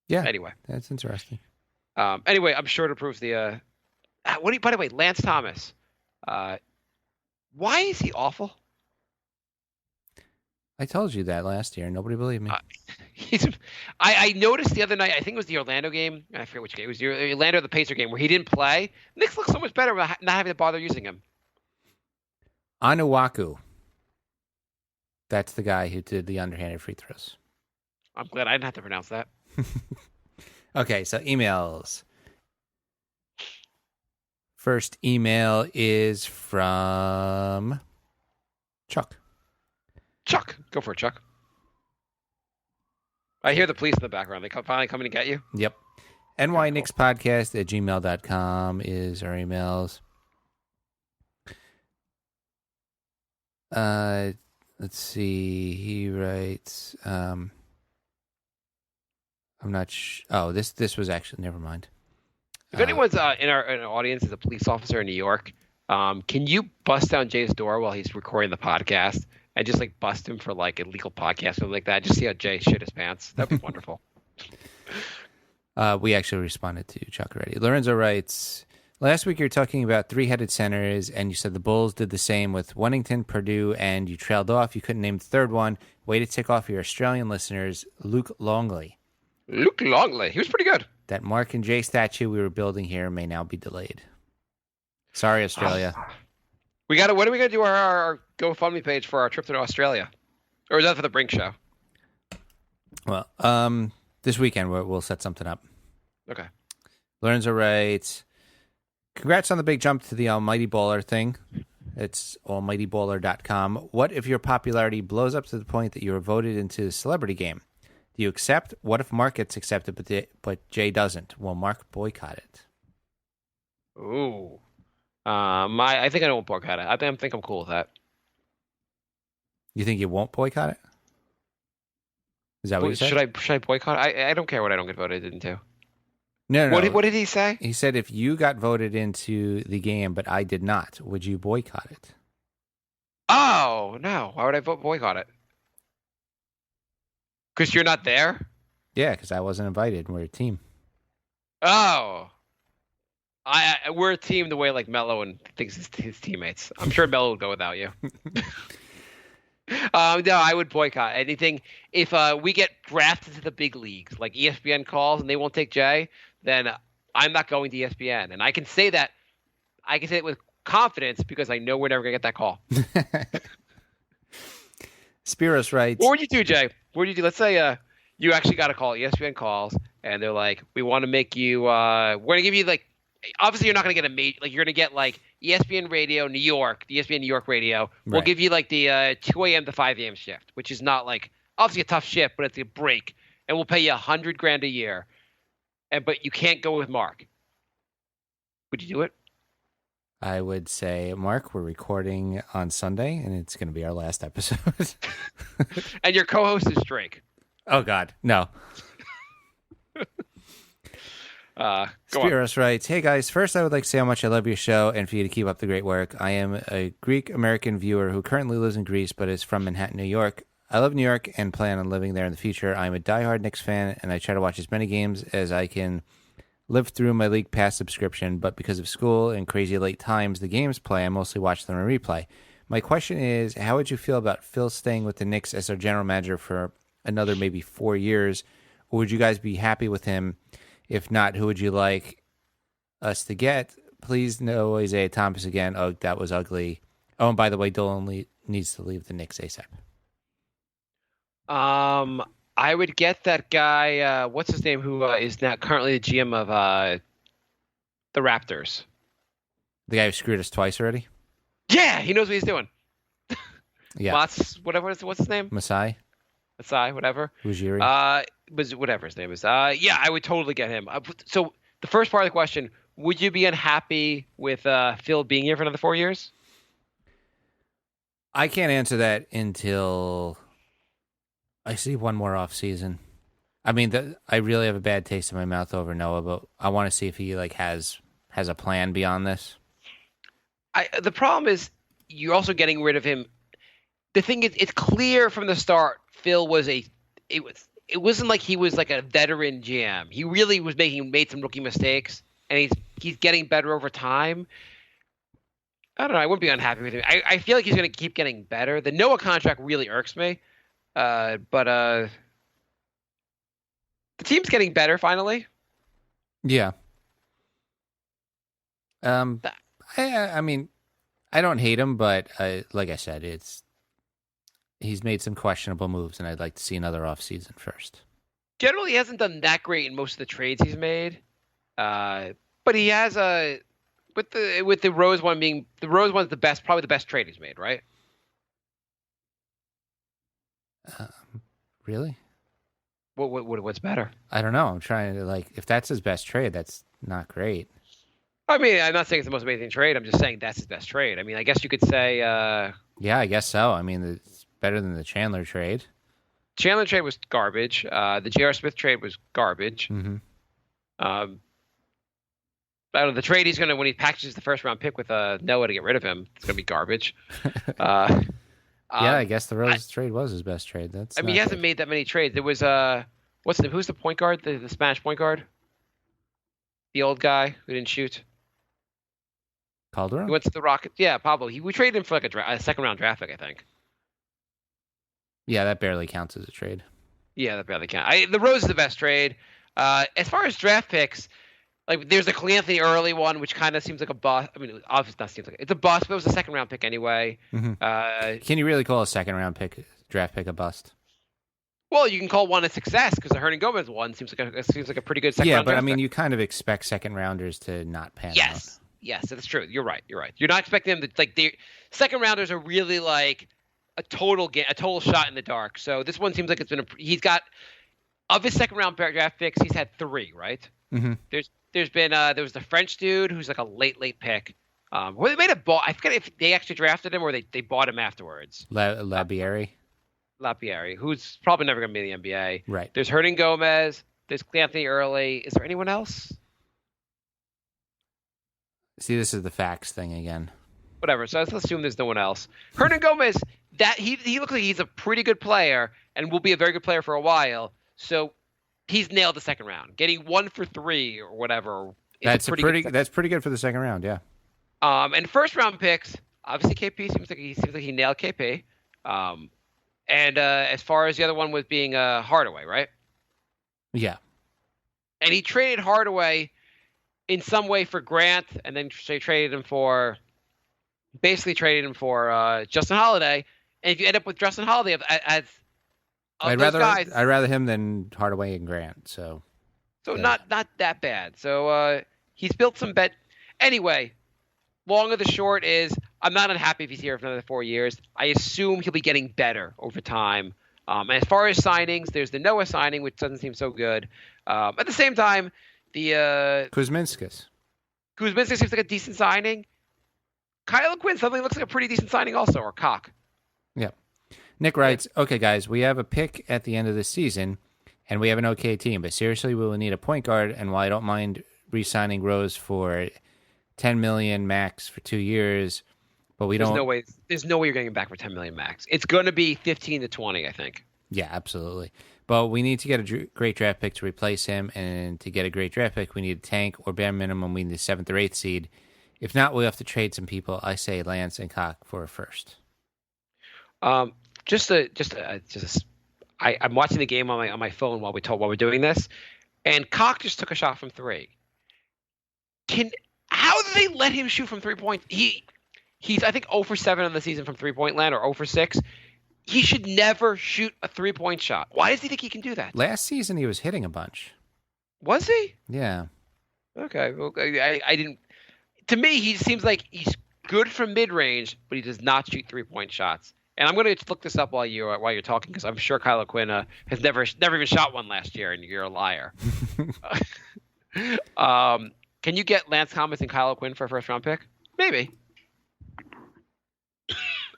Speaker 6: yeah.
Speaker 7: Anyway,
Speaker 6: that's interesting.
Speaker 7: Anyway, I'm sure it proves the. By the way, Lance Thomas. Why is he awful?
Speaker 6: I told you that last year. Nobody believed me.
Speaker 7: I noticed the other night, I think it was the Orlando game. I forget which game. It was the Orlando or the Pacer game where he didn't play. Knicks look so much better without not having to bother using him.
Speaker 6: Anuaku. That's the guy who did the underhanded free throws.
Speaker 7: I'm glad I didn't have to pronounce that.
Speaker 6: Okay, so emails. First email is from Chuck.
Speaker 7: Chuck, go for it, Chuck. I hear the police in the background. They finally coming to get you?
Speaker 6: Yep. nyknickspodcast@gmail.com is our emails. Let's see. He writes, I'm not oh, this was actually, never mind.
Speaker 7: If anyone's in our audience is a police officer in New York, can you bust down Jay's door while he's recording the podcast and just like bust him for like illegal podcast or something like that? Just see how Jay shit his pants. That'd be wonderful.
Speaker 6: We actually responded to Chuck already. Lorenzo writes, last week you were talking about three-headed centers, and you said the Bulls did the same with Wennington, Purdue, and you trailed off. You couldn't name the third one. Way to tick off your Australian listeners, Luke Longley.
Speaker 7: Luke Longley. He was pretty good.
Speaker 6: That Marc and Jay statue we were building here may now be delayed. Sorry, Australia.
Speaker 7: When are we gonna do our GoFundMe page for our trip to Australia? Or is that for the Brink show?
Speaker 6: Well, this weekend we'll set something up.
Speaker 7: Okay.
Speaker 6: Lorenzo writes, congrats on the big jump to the Almighty Baller thing. It's almightyballer.com. What if your popularity blows up to the point that you are voted into the celebrity game? Do you accept? What if Mark gets accepted, but Jay doesn't? Will Mark boycott it?
Speaker 7: Ooh. I think I don't boycott it. I think I'm cool with that.
Speaker 6: You think you won't boycott it? Is that what you said?
Speaker 7: Should I boycott it? I don't care what I don't get voted into.
Speaker 6: No.
Speaker 7: What did he say?
Speaker 6: He said if you got voted into the game, but I did not, would you boycott it?
Speaker 7: Oh, no. Why would I boycott it? Because you're not there?
Speaker 6: Yeah, because I wasn't invited. We're a team.
Speaker 7: Oh. We're a team the way like Melo and thinks his teammates. I'm sure Melo would go without you. No, I would boycott anything. If we get drafted to the big leagues, like ESPN calls and they won't take Jay, then I'm not going to ESPN. And I can say that. I can say it with confidence because I know we're never going to get that call.
Speaker 6: Spiros writes,
Speaker 7: What would you do, Jay? What would you do? Let's say you actually got a call. ESPN calls, and they're like, we want to make you we're going to give you like, obviously you're not going to get you're going to get like ESPN Radio New York, the ESPN New York Radio. We'll give you like the 2 a.m. to 5 a.m. shift, which is not like obviously a tough shift, but it's a break, and we'll pay you $100,000 a year, but you can't go with Mark. Would you do it?
Speaker 6: I would say, Mark, we're recording on Sunday, and it's going to be our last episode.
Speaker 7: And your co-host is Drake.
Speaker 6: Oh, God, no. Spiros writes, hey, guys, first I would like to say how much I love your show and for you to keep up the great work. I am a Greek-American viewer who currently lives in Greece but is from Manhattan, New York. I love New York and plan on living there in the future. I'm a diehard Knicks fan, and I try to watch as many games as I can live through my League Pass subscription, but because of school and crazy late times the games play, I mostly watch them on replay. My question is, how would you feel about Phil staying with the Knicks as our general manager for another maybe 4 years? Or would you guys be happy with him? If not, who would you like us to get? Please no Isaiah Thomas again. Oh, that was ugly. Oh, and by the way, Dolan needs to leave the Knicks ASAP.
Speaker 7: I would get that guy, what's his name, who is now currently the GM of the Raptors.
Speaker 6: The guy who screwed us twice already?
Speaker 7: Yeah, he knows what he's doing.
Speaker 6: Yeah.
Speaker 7: What's his name?
Speaker 6: Masai?
Speaker 7: Whatever.
Speaker 6: Ujiri?
Speaker 7: Whatever his name is. Yeah, I would totally get him. So the first part of the question, would you be unhappy with Phil being here for another 4 years?
Speaker 6: I can't answer that until I see one more off season. I mean, I really have a bad taste in my mouth over Noah, but I want to see if he like has a plan beyond this.
Speaker 7: The problem is you're also getting rid of him. The thing is, it's clear from the start Phil was it wasn't like he was like a veteran GM. He really was made some rookie mistakes, and he's getting better over time. I don't know. I wouldn't be unhappy with him. I feel like he's going to keep getting better. The Noah contract really irks me. But the team's getting better finally.
Speaker 6: Yeah. I mean, I don't hate him, but like I said, he's made some questionable moves, and I'd like to see another offseason first.
Speaker 7: Generally, he hasn't done that great in most of the trades he's made, but he has with the Rose one being the Rose one's probably the best trade he's made, right?
Speaker 6: Really?
Speaker 7: What's better?
Speaker 6: I don't know. I'm trying to if that's his best trade, that's not great.
Speaker 7: I mean, I'm not saying it's the most amazing trade. I'm just saying that's his best trade. I mean, I guess you could say.
Speaker 6: Yeah, I guess so. I mean, it's better than the Chandler trade.
Speaker 7: Chandler trade was garbage. The J.R. Smith trade was garbage.
Speaker 6: Mm-hmm.
Speaker 7: I don't know, the trade he's gonna when he packages the first round pick with Noah to get rid of him, it's gonna be garbage.
Speaker 6: Yeah, I guess the Rose trade was his best trade.
Speaker 7: I mean, he hasn't made that many trades. There was who's the point guard? The Spanish point guard? The old guy who didn't shoot.
Speaker 6: Calderon?
Speaker 7: He went to the Rockets. Yeah, Pablo. We traded him for a second round draft pick, I think.
Speaker 6: Yeah, that barely counts as a trade.
Speaker 7: Yeah, that barely counts. The Rose is the best trade. As far as draft picks, there's a Cleanthony early one, which kind of seems like a bust. I mean, obviously not seems like it's a bust, but it was a second round pick anyway.
Speaker 6: Mm-hmm. Can you really call a second round draft pick a bust?
Speaker 7: Well, you can call one a success because the Hernan Gomez one seems like a pretty good second round.
Speaker 6: Yeah, but I mean,
Speaker 7: pick.
Speaker 6: you kind of expect second rounders to not pan out.
Speaker 7: Yes, that's true. You're right. You're not expecting them to the second rounders are really like a total shot in the dark. So this one seems like it's been he's got of his second round draft picks, he's had 3, right?
Speaker 6: Mm-hmm.
Speaker 7: There's been there was the French dude who's like a late pick. Where they made a ball. I forget if they actually drafted him or they bought him afterwards.
Speaker 6: Labieri,
Speaker 7: who's probably never going to be in the NBA.
Speaker 6: Right. There's
Speaker 7: Hernan Gomez. There's Cleanthony Early. Is there anyone else?
Speaker 6: See, this is the facts thing again.
Speaker 7: Whatever. So let's assume there's no one else. Hernan Gomez, that he looks like he's a pretty good player and will be a very good player for a while. So he's nailed the second round. Getting 1 for 3 or whatever.
Speaker 6: That's pretty good for the second round, yeah.
Speaker 7: And first round picks, obviously KP seems like he nailed KP. And as far as the other one was being Hardaway, right?
Speaker 6: Yeah.
Speaker 7: And he traded Hardaway in some way for Grant, and then they traded him for Justin Holiday. And if you end up with Justin Holiday I'd
Speaker 6: rather him than Hardaway and Grant. So
Speaker 7: not that bad. So he's built some bet. Anyway, long of the short is I'm not unhappy if he's here for another 4 years. I assume he'll be getting better over time. And as far as signings, there's the Noah signing, which doesn't seem so good. At the same time, the
Speaker 6: Kuzminskis
Speaker 7: seems like a decent signing. Kyle Quinn suddenly looks like a pretty decent signing also, or Cock.
Speaker 6: Yeah. Nick writes, okay, guys, we have a pick at the end of the season, and we have an okay team, but seriously, we will need a point guard, and while I don't mind re-signing Rose for $10 million max for 2 years, but there's no way you're getting him back for $10 million max. It's going to be 15 to 20, I think. Yeah, absolutely. But we need to get a great draft pick to replace him, and to get a great draft pick, we need a tank, or bare minimum, we need the 7th or 8th seed. If not, we'll have to trade some people. I say Lance and Cock for a first.
Speaker 7: I'm watching the game on my phone while we're doing this, and Cock just took a shot from 3. How did they let him shoot from 3 points? He's I think 0 for 7 on the season from 3-point land, or 0 for 6. He should never shoot a 3-point shot. Why does he think he can do that?
Speaker 6: Last season, he was hitting a bunch.
Speaker 7: Was he?
Speaker 6: Yeah.
Speaker 7: Okay. Well, I didn't. To me, he seems like he's good from mid-range, but he does not shoot 3-point shots. And I'm going to look this up while you're talking, because I'm sure Kyle Quinn has never even shot one last year, and you're a liar. Can you get Lance Thomas and Kyle Quinn for a first-round pick? Maybe.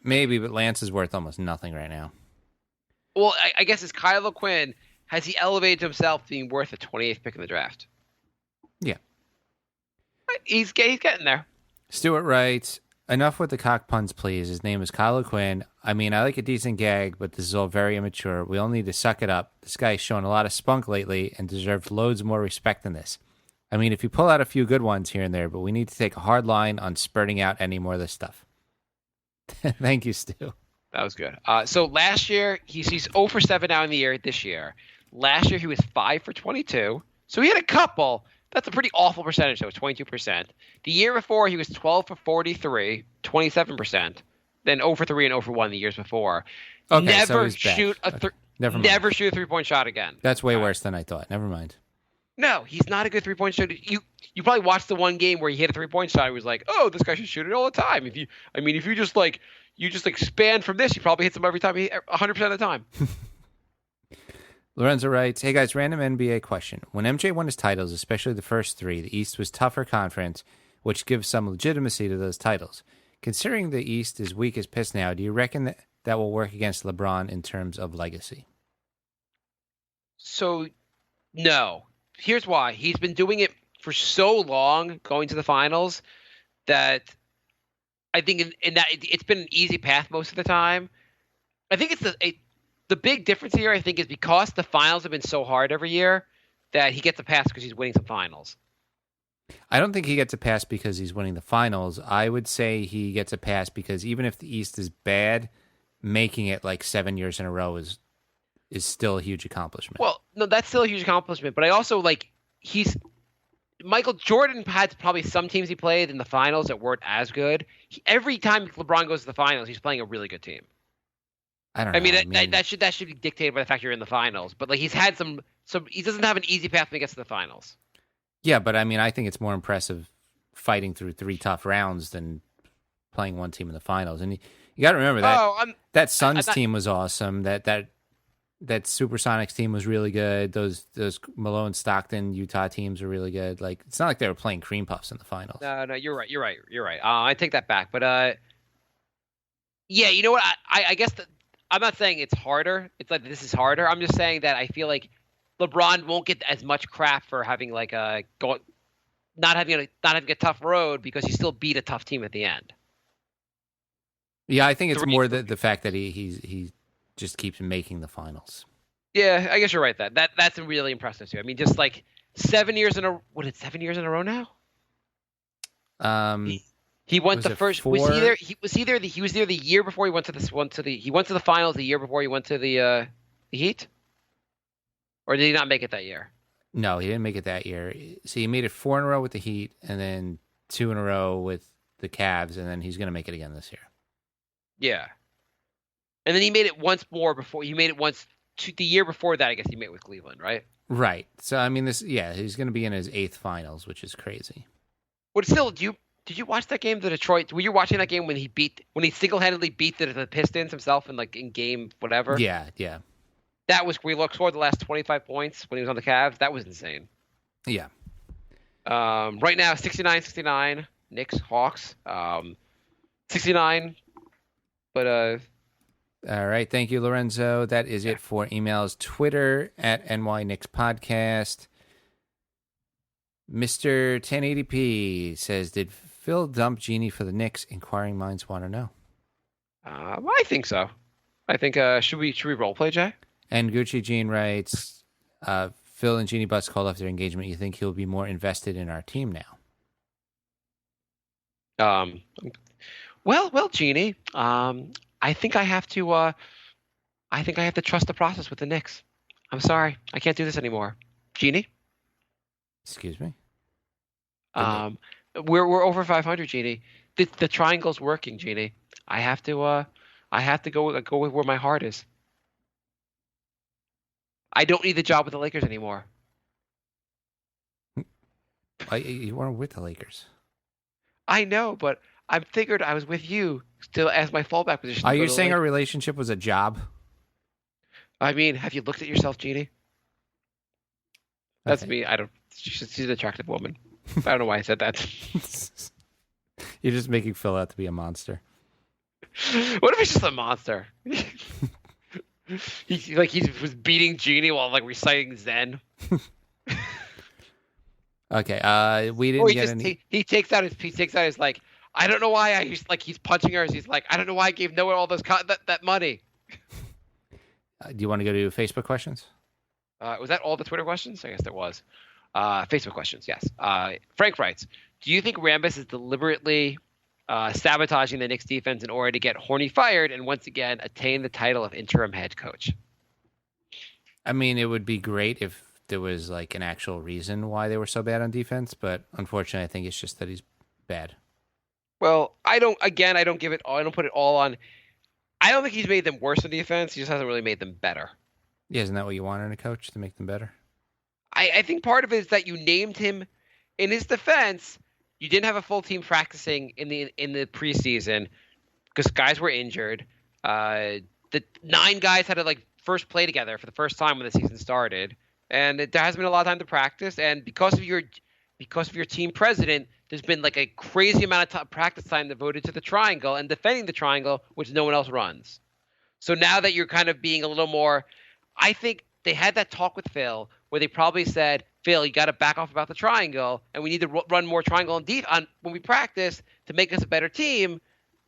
Speaker 6: Maybe, but Lance is worth almost nothing right now.
Speaker 7: Well, I guess is Kyle Quinn, has he elevated himself to being worth a 28th pick in the draft?
Speaker 6: Yeah.
Speaker 7: He's getting there.
Speaker 6: Stuart writes, enough with the cock puns, please. His name is Kyle Quinn. I mean, I like a decent gag, but this is all very immature. We all need to suck it up. This guy's shown a lot of spunk lately and deserves loads more respect than this. I mean, if you pull out a few good ones here and there, but we need to take a hard line on spurting out any more of this stuff. Thank you, Stu.
Speaker 7: That was good. So last year, he's 0 for 7 now in the year this year. Last year, he was 5 for 22. So he had a couple, That's a pretty awful percentage, though. It's 22%. The year before, he was 12 for 43, 27%. Then 0 for 3 and 0 for 1 the years before.
Speaker 6: Okay, so
Speaker 7: Never
Speaker 6: he's back.
Speaker 7: shoot a
Speaker 6: Okay. Never mind.
Speaker 7: never shoot a 3-point shot again.
Speaker 6: That's way worse than I thought. Never mind.
Speaker 7: No, he's not a good 3-point shooter. You probably watched the one game where he hit a 3-point shot. He was like, "Oh, this guy should shoot it all the time." If you just expand from this, he probably hits them every time, 100% of the time.
Speaker 6: Lorenzo writes, "Hey guys, random NBA question. When MJ won his titles, especially the first 3, the East was tougher conference, which gives some legitimacy to those titles. Considering the East is weak as piss now, do you reckon that will work against LeBron in terms of legacy?"
Speaker 7: So, no. Here's why. He's been doing it for so long, going to the finals, that I think in that it's been an easy path most of the time. I think it's the big difference here, I think, is because the finals have been so hard every year that he gets a pass because he's winning some finals.
Speaker 6: I don't think he gets a pass because he's winning the finals. I would say he gets a pass because even if the East is bad, making it like 7 years in a row is still a huge accomplishment.
Speaker 7: Well, no, that's still a huge accomplishment. But I also Michael Jordan had probably some teams he played in the finals that weren't as good. Every time LeBron goes to the finals, he's playing a really good team.
Speaker 6: I don't know.
Speaker 7: That should be dictated by the fact you're in the finals. But he's had some. He doesn't have an easy path when he gets to the finals.
Speaker 6: Yeah, but I think it's more impressive fighting through 3 tough rounds than playing one team in the finals. And you got to remember that Suns team was awesome. That Supersonics team was really good. Those Malone, Stockton, Utah teams were really good. Like, it's not like they were playing cream puffs in the finals.
Speaker 7: No, you're right. I take that back. But yeah, you know what? I guess I'm not saying it's harder. It's like this is harder. I'm just saying that I feel like LeBron won't get as much crap for having not having a tough road because he still beat a tough team at the end.
Speaker 6: Yeah, I think it's more the fact that he just keeps making the finals.
Speaker 7: Yeah, I guess you're right. That's really impressive too. I mean, just like 7 years in a what? It's 7 years in a row now. He went the first.
Speaker 6: 4?
Speaker 7: He was there the year before he went to the finals the year before he went to the Heat, or did he not make it that year?
Speaker 6: No, he didn't make it that year. So he made it 4 in a row with the Heat, and then 2 in a row with the Cavs, and then he's going to make it again this year.
Speaker 7: Yeah, and then he made it once more before. He made it once the year before that. I guess he made it with Cleveland, right?
Speaker 6: Right. So I mean, he's going to be in his 8th finals, which is crazy.
Speaker 7: But still, did you watch that game, the Detroit? Were you watching that game when he single-handedly beat the Pistons himself in game whatever?
Speaker 6: Yeah.
Speaker 7: That was where he scored the last 25 points when he was on the Cavs. That was insane.
Speaker 6: Yeah.
Speaker 7: Right now, 69-69, Knicks, Hawks. 69. But
Speaker 6: all right. Thank you, Lorenzo. That is it for emails. Twitter at NYKnicks Podcast. Mr. 1080p says, did Phil dump Jeannie for the Knicks? Inquiring minds want to know.
Speaker 7: I think so. I think should we role play, Jay?
Speaker 6: And Gucci Jean writes, Phil and Jeannie Butts called off their engagement. You think he'll be more invested in our team now?
Speaker 7: Well, Jeannie. I think I have to trust the process with the Knicks. I'm sorry, I can't do this anymore, Jeannie.
Speaker 6: Excuse me.
Speaker 7: We're over 500, Jeannie. The triangle's working, Jeannie. I have to go with where my heart is. I don't need the job with the Lakers anymore.
Speaker 6: You weren't with the Lakers.
Speaker 7: I know, but I figured I was with you still as my fallback position.
Speaker 6: Are you saying our relationship was a job?
Speaker 7: I mean, have you looked at yourself, Jeannie? That's
Speaker 6: Okay.
Speaker 7: me. She's an attractive woman. I don't know why I said that.
Speaker 6: You're just making Phil out to be a monster.
Speaker 7: What if he's just a monster? He was beating Jeannie while reciting Zen.
Speaker 6: Okay. We didn't get any.
Speaker 7: He takes out his I don't know why he's punching her. He's like, I don't know why I gave Noah all those that money.
Speaker 6: Do you want to go to Facebook questions?
Speaker 7: Was that all the Twitter questions? I guess there was. Facebook questions, yes. Frank writes, do you think Rambis is deliberately sabotaging the Knicks defense in order to get Horny fired and once again attain the title of interim head coach?
Speaker 6: I mean, it would be great if there was like an actual reason why they were so bad on defense, but unfortunately, I think it's just that he's bad.
Speaker 7: Well, I don't give it all. I don't put it all on. I don't think he's made them worse on defense. He just hasn't really made them better.
Speaker 6: Yeah, isn't that what you want in a coach, to make them better?
Speaker 7: I think part of it is that you named him. In his defense, you didn't have a full team practicing in the preseason because guys were injured. The 9 guys had to like first play together for the first time when the season started, and there hasn't been a lot of time to practice. And because of your team president, there's been like a crazy amount of practice time devoted to the triangle and defending the triangle, which no one else runs. So now that you're kind of being a little more, I think they had that talk with Phil where they probably said, Phil, you got to back off about the triangle, and we need to run more triangle on when we practice to make us a better team,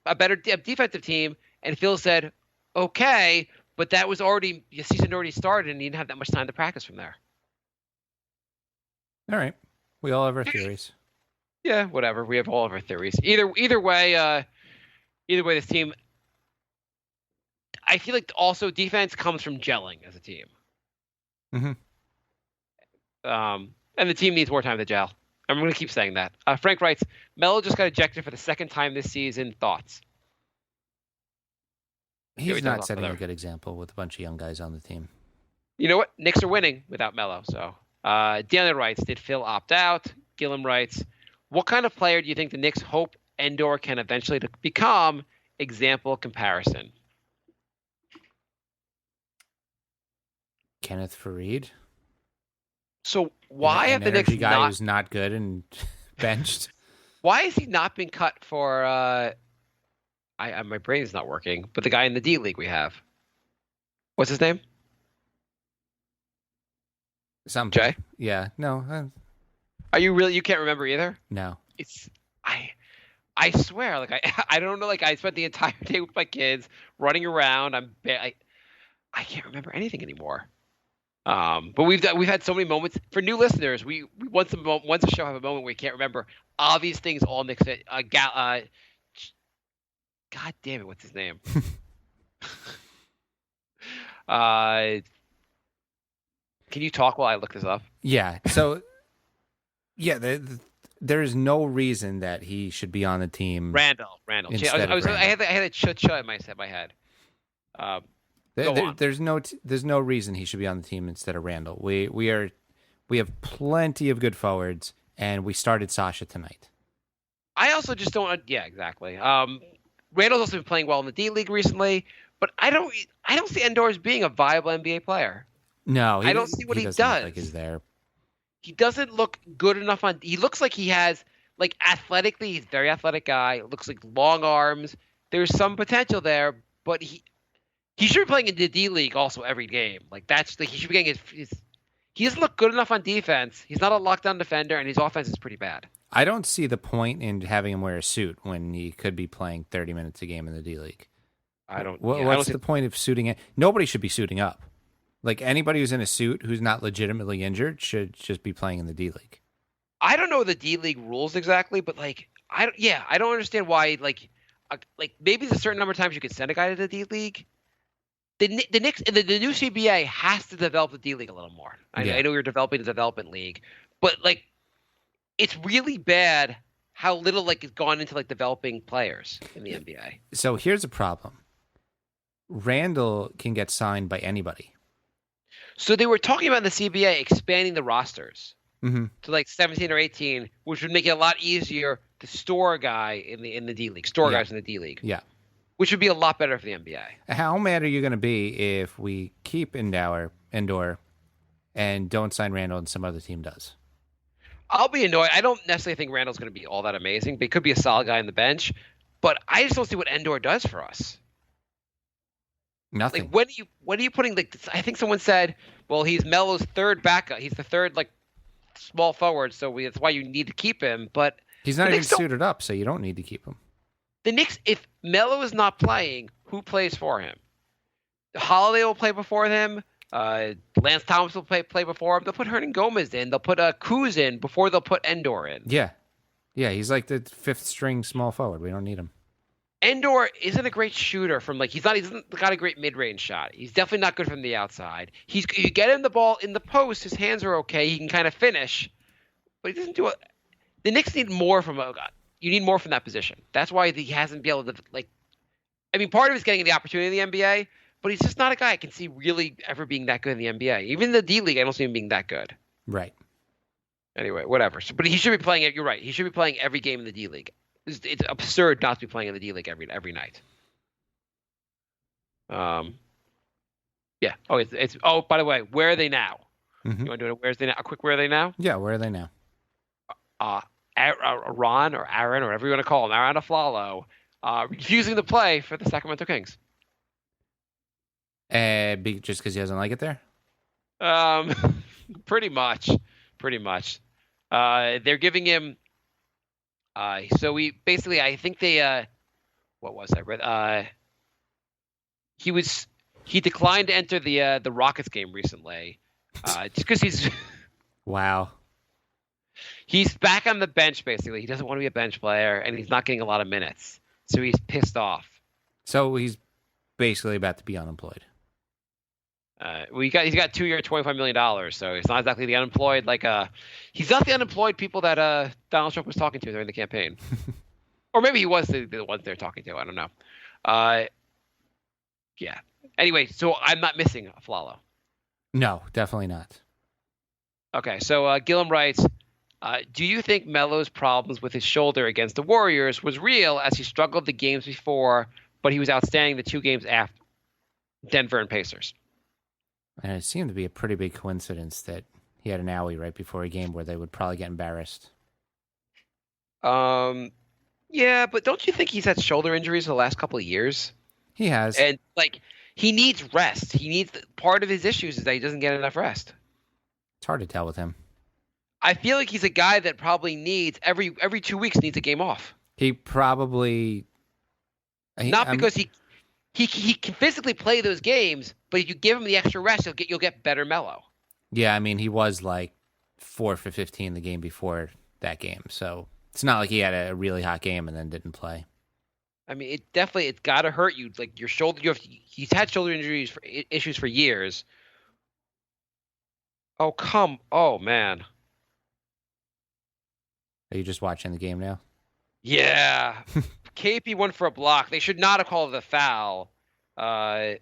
Speaker 7: a better defensive team. And Phil said, okay, but that was already the season already started, and you didn't have that much time to practice from there.
Speaker 6: All right, we all have our theories.
Speaker 7: Yeah, whatever. We have all of our theories. Either way, this team. I feel like also defense comes from gelling as a team.
Speaker 6: Mm-hmm.
Speaker 7: And the team needs more time to gel. I'm going to keep saying that. Frank writes, Melo just got ejected for the second time this season. Thoughts?
Speaker 6: He's not setting a good example with a bunch of young guys on the team.
Speaker 7: You know what? Knicks are winning without Melo. So Daniel writes, did Phil opt out? Gillum writes, what kind of player do you think the Knicks hope Endor can eventually become? Example comparison.
Speaker 6: Kenneth Faried.
Speaker 7: So why have the Knicks
Speaker 6: guy who's not good and benched?
Speaker 7: Why has he not been cut for? My brain's not working. But the guy in the D League we have, what's his name?
Speaker 6: Something.
Speaker 7: Jay.
Speaker 6: Yeah. No.
Speaker 7: Are you really? You can't remember either?
Speaker 6: No.
Speaker 7: It's I swear, like I don't know. Like I spent the entire day with my kids running around. I can't remember anything anymore. But we've had so many moments for new listeners. We once a show have a moment where we can't remember obvious things. All mixed. God damn it! What's his name? Can you talk while I look this up?
Speaker 6: Yeah. So, yeah, there is no reason that he should be on the team.
Speaker 7: Randall. I had a cha in my head.
Speaker 6: There's no reason he should be on the team instead of Randall. We have plenty of good forwards, and we started Sasha tonight.
Speaker 7: I also just don't. Yeah, exactly. Randall's also been playing well in the D League recently, but I don't see Endor as being a viable NBA player.
Speaker 6: No,
Speaker 7: I don't see what he
Speaker 6: does.
Speaker 7: Look
Speaker 6: like he's there.
Speaker 7: He doesn't look good enough on. He looks like he has like athletically. He's a very athletic guy. Looks like long arms. There's some potential there, but he should be playing in the D League also every game. Like he should be getting his. He doesn't look good enough on defense. He's not a lockdown defender, and his offense is pretty bad.
Speaker 6: I don't see the point in having him wear a suit when he could be playing 30 minutes a game in the D League. What's the point of suiting it? Nobody should be suiting up. Like anybody who's in a suit who's not legitimately injured should just be playing in the D League.
Speaker 7: I don't know the D League rules exactly, but like I don't understand why like maybe there's a certain number of times you can send a guy to the D League. The Knicks, the new CBA has to develop the D League a little more. I know you're developing the development league, but like it's really bad how little like has gone into like developing players in the NBA.
Speaker 6: So here's a problem. Randall can get signed by anybody.
Speaker 7: So they were talking about in the CBA expanding the rosters
Speaker 6: to
Speaker 7: like 17 or 18, which would make it a lot easier to store a guy in the D League, guys in the D League.
Speaker 6: Yeah.
Speaker 7: Which would be a lot better for the NBA.
Speaker 6: How mad are you going to be if we keep Endor and don't sign Randall and some other team does?
Speaker 7: I'll be annoyed. I don't necessarily think Randall's going to be all that amazing, but he could be a solid guy on the bench. But I just don't see what Endor does for us.
Speaker 6: Nothing.
Speaker 7: Like when are you putting like? I think someone said, "Well, he's Melo's third backup. He's the third like small forward, so that's why you need to keep him." But
Speaker 6: he's not even suited up, so you don't need to keep him.
Speaker 7: The Knicks, if Melo is not playing, who plays for him? Holiday will play before him. Lance Thomas will play before him. They'll put Hernan Gomez in. They'll put Kuz in before they'll put Endor in.
Speaker 6: Yeah. He's like the fifth string small forward. We don't need him.
Speaker 7: Endor isn't a great shooter from he's got a great mid-range shot. He's definitely not good from the outside. You get him the ball in the post, his hands are okay. He can kind of finish, but he doesn't do it. The Knicks need more from you need more from that position. That's why he hasn't been able to part of it's getting the opportunity in the NBA, but he's just not a guy I can see really ever being that good in the NBA. Even in the D League, I don't see him being that good.
Speaker 6: Right.
Speaker 7: Anyway, whatever. But he should be playing it. You're right. He should be playing every game in the D League. It's absurd not to be playing in the D League every night. Yeah. Oh, it's. Oh, by the way, where are they now?
Speaker 6: Mm-hmm.
Speaker 7: You want to do a where's they now? A quick where are they now?
Speaker 6: Yeah, where are they now?
Speaker 7: Ron or Aaron or whatever you want to call him, Aaron Aflalo, refusing to play for the Sacramento Kings.
Speaker 6: Just because he doesn't like it there?
Speaker 7: Pretty much. They're giving him. So we basically, I think they. What was that? He declined to enter the Rockets game recently, just because he's.
Speaker 6: Wow.
Speaker 7: He's back on the bench, basically. He doesn't want to be a bench player, and he's not getting a lot of minutes. So he's pissed off.
Speaker 6: So he's basically about to be unemployed.
Speaker 7: He's got 2 year, $25 million, so he's not exactly the unemployed. He's not the unemployed people that Donald Trump was talking to during the campaign. Or maybe he was the ones they're talking to. I don't know. Yeah. Anyway, so I'm not missing Aflalo.
Speaker 6: No, definitely not.
Speaker 7: Okay, so Gillum writes, do you think Melo's problems with his shoulder against the Warriors was real as he struggled the games before, but he was outstanding the 2 games after Denver and Pacers?
Speaker 6: And it seemed to be a pretty big coincidence that he had an owie right before a game where they would probably get embarrassed.
Speaker 7: Yeah, but don't you think he's had shoulder injuries the last couple of years?
Speaker 6: He has.
Speaker 7: And he needs rest. Part of his issues is that he doesn't get enough rest.
Speaker 6: It's hard to tell with him.
Speaker 7: I feel like he's a guy that probably needs every 2 weeks needs a game off.
Speaker 6: He probably
Speaker 7: Because he can physically play those games, but if you give him the extra rest, you'll get better Melo.
Speaker 6: Yeah, he was 4 for 15 the game before that game, so it's not like he had a really hot game and then didn't play.
Speaker 7: It's got to hurt you. Your shoulder, he's had shoulder issues for years. Oh man.
Speaker 6: Are you just watching the game now?
Speaker 7: Yeah. KP went for a block. They should not have called it a foul. But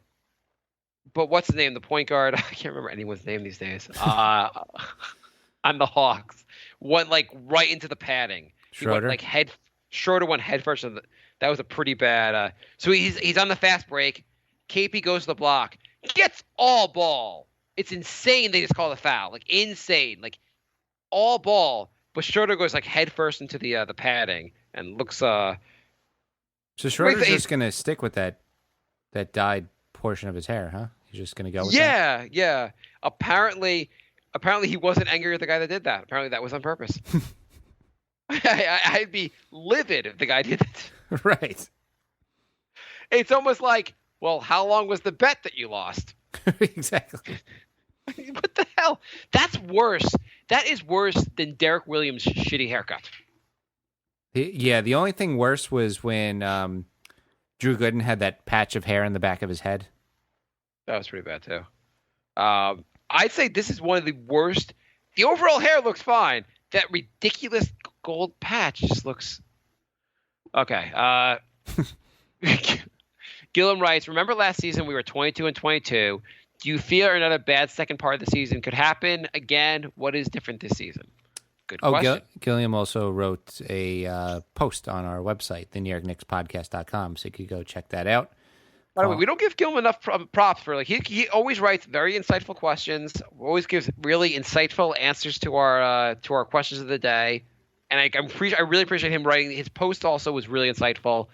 Speaker 7: what's the name? The point guard? I can't remember anyone's name these days. On the Hawks. Went right into the padding.
Speaker 6: Schroeder?
Speaker 7: Schroeder went head first. That was a pretty bad. So he's on the fast break. KP goes to the block. Gets all ball. It's insane they just call it a foul. Insane. All ball. But Schroeder goes head first into the padding and looks. So
Speaker 6: Schroeder's just gonna stick with that dyed portion of his hair, huh? He's just gonna go with that?
Speaker 7: Yeah. Apparently he wasn't angry at the guy that did that. Apparently that was on purpose. I'd be livid if the guy did it.
Speaker 6: Right.
Speaker 7: It's almost well, how long was the bet that you lost?
Speaker 6: Exactly.
Speaker 7: What the hell? That's worse. That is worse than Derek Williams' shitty haircut.
Speaker 6: Yeah, the only thing worse was when Drew Gooden had that patch of hair in the back of his head.
Speaker 7: That was pretty bad, too. I'd say this is one of the worst. The overall hair looks fine. That ridiculous gold patch just looks... Okay. Gillum writes, remember last season we were 22-22. Do you fear another bad second part of the season could happen again? What is different this season? Good question.
Speaker 6: Gilliam also wrote a post on our website, the NewYorkKnicksPodcast.com, so you could go check that out.
Speaker 7: By the way, we don't give Gilliam enough props for he always writes very insightful questions, always gives really insightful answers to our questions of the day, and I really appreciate him writing. His post also was really insightful.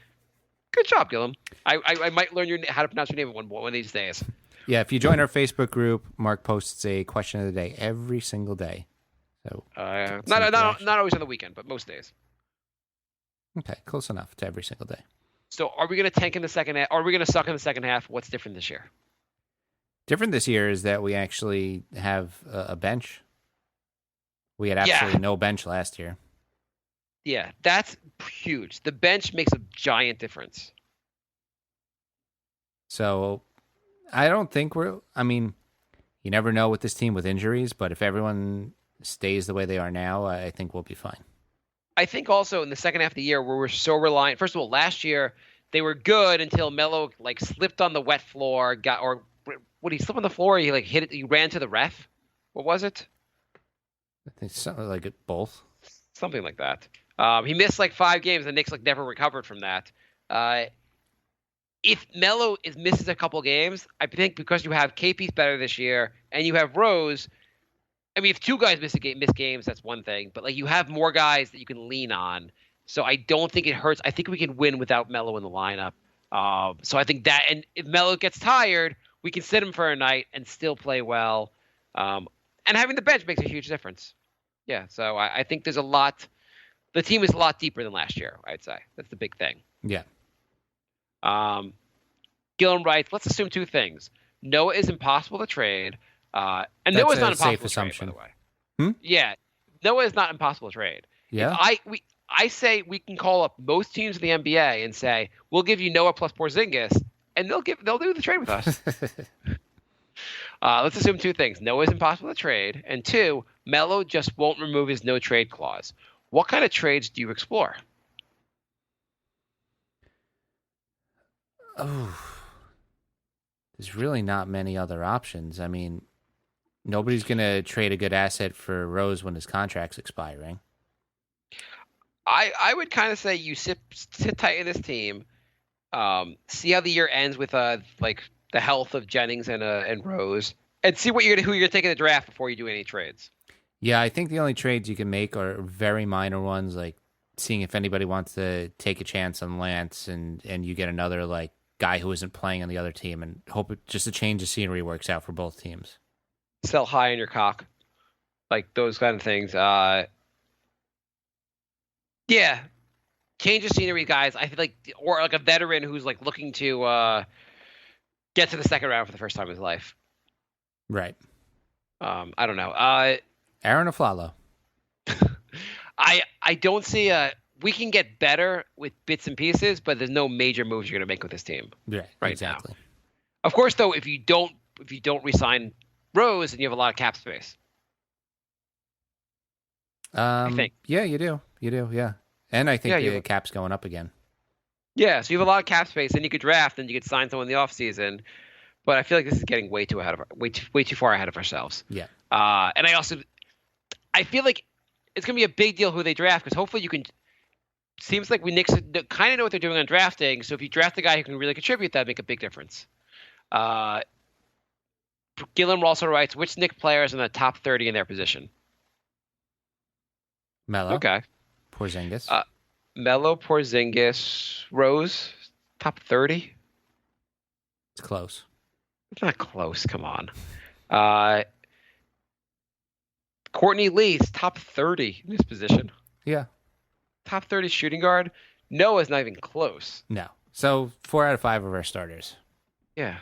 Speaker 7: Good job, Gilliam. I might learn how to pronounce your name one of these days.
Speaker 6: Yeah, if you join our Facebook group, Mark posts a question of the day every single day. So
Speaker 7: not always on the weekend, but most days.
Speaker 6: Okay, close enough to every single day.
Speaker 7: So are we going to tank in the second half? Are we going to suck in the second half? What's different this year?
Speaker 6: Different this year is that we actually have a bench. We had absolutely no bench last year.
Speaker 7: Yeah, that's huge. The bench makes a giant difference.
Speaker 6: So I don't think I mean, you never know with this team with injuries, but if everyone stays the way they are now, I think we'll be fine.
Speaker 7: I think also in the second half of the year where we're so reliant. First of all, last year they were good until Melo like slipped on the wet floor, what he slipped on the floor, he like hit it, he ran to the ref. What was it?
Speaker 6: I think something like both.
Speaker 7: Something like that. He missed like 5 games. The Knicks like never recovered from that. If Melo misses a couple games, I think because you have KP's better this year and you have Rose. I mean, if 2 guys miss games, that's one thing. But like you have more guys that you can lean on. So I don't think it hurts. I think we can win without Melo in the lineup. So I think that, and if Melo gets tired, we can sit him for a night and still play well. And having the bench makes a huge difference. Yeah, so I think there's a lot. The team is a lot deeper than last year, I'd say. That's the big thing.
Speaker 6: Yeah.
Speaker 7: Gillen writes, let's assume 2 things. Noah is impossible to trade. And
Speaker 6: That's
Speaker 7: Noah's not
Speaker 6: a safe
Speaker 7: impossible to trade, by
Speaker 6: assumption.
Speaker 7: the way. Yeah, Noah is not impossible to trade.
Speaker 6: Yeah.
Speaker 7: I say we can call up most teams in the NBA and say, we'll give you Noah plus Porzingis, and they'll do the trade with us. Let's assume 2 things. Noah is impossible to trade, and 2, Melo just won't remove his no trade clause. What kind of trades do you explore?
Speaker 6: Oh, there's really not many other options. I mean, nobody's going to trade a good asset for Rose when his contract's expiring.
Speaker 7: I would kind of say you sit tight in this team, see how the year ends with like the health of Jennings and Rose, and see who you're going to take in the draft before you do any trades.
Speaker 6: Yeah, I think the only trades you can make are very minor ones, like seeing if anybody wants to take a chance on Lance, and you get another like guy who isn't playing on the other team, and hope just a change of scenery works out for both teams.
Speaker 7: Sell high on your cock, like those kind of things. Yeah, change of scenery, guys. I feel like, or like a veteran who's like looking to get to the second round for the first time in his life.
Speaker 6: Right.
Speaker 7: I don't know.
Speaker 6: Aaron Aflalo.
Speaker 7: I don't see we can get better with bits and pieces, but there's no major moves you're going to make with this team.
Speaker 6: Right exactly.
Speaker 7: Now. Of course, though, if you don't re-sign Rose, then you have a lot of cap space. I think.
Speaker 6: Yeah, you do. Yeah. And I think the cap's going up again.
Speaker 7: Yeah, so you have a lot of cap space, and you could draft, and you could sign someone in the offseason. But I feel like this is getting way too far ahead of ourselves.
Speaker 6: Yeah.
Speaker 7: And I feel like it's going to be a big deal who they draft, because hopefully you can. Seems like we Knicks kind of know what they're doing on drafting. So if you draft a guy who can really contribute, that'd make a big difference. Gillen also writes, which Knicks players in the top 30 in their position?
Speaker 6: Melo.
Speaker 7: Okay.
Speaker 6: Porzingis.
Speaker 7: Melo, Porzingis, Rose, top 30?
Speaker 6: It's close.
Speaker 7: It's not close. Come on. Courtney Lee's top 30 in this position.
Speaker 6: Yeah.
Speaker 7: Top 30 shooting guard. Noah's not even close.
Speaker 6: No. So 4 out of 5 of our starters.
Speaker 7: Yeah.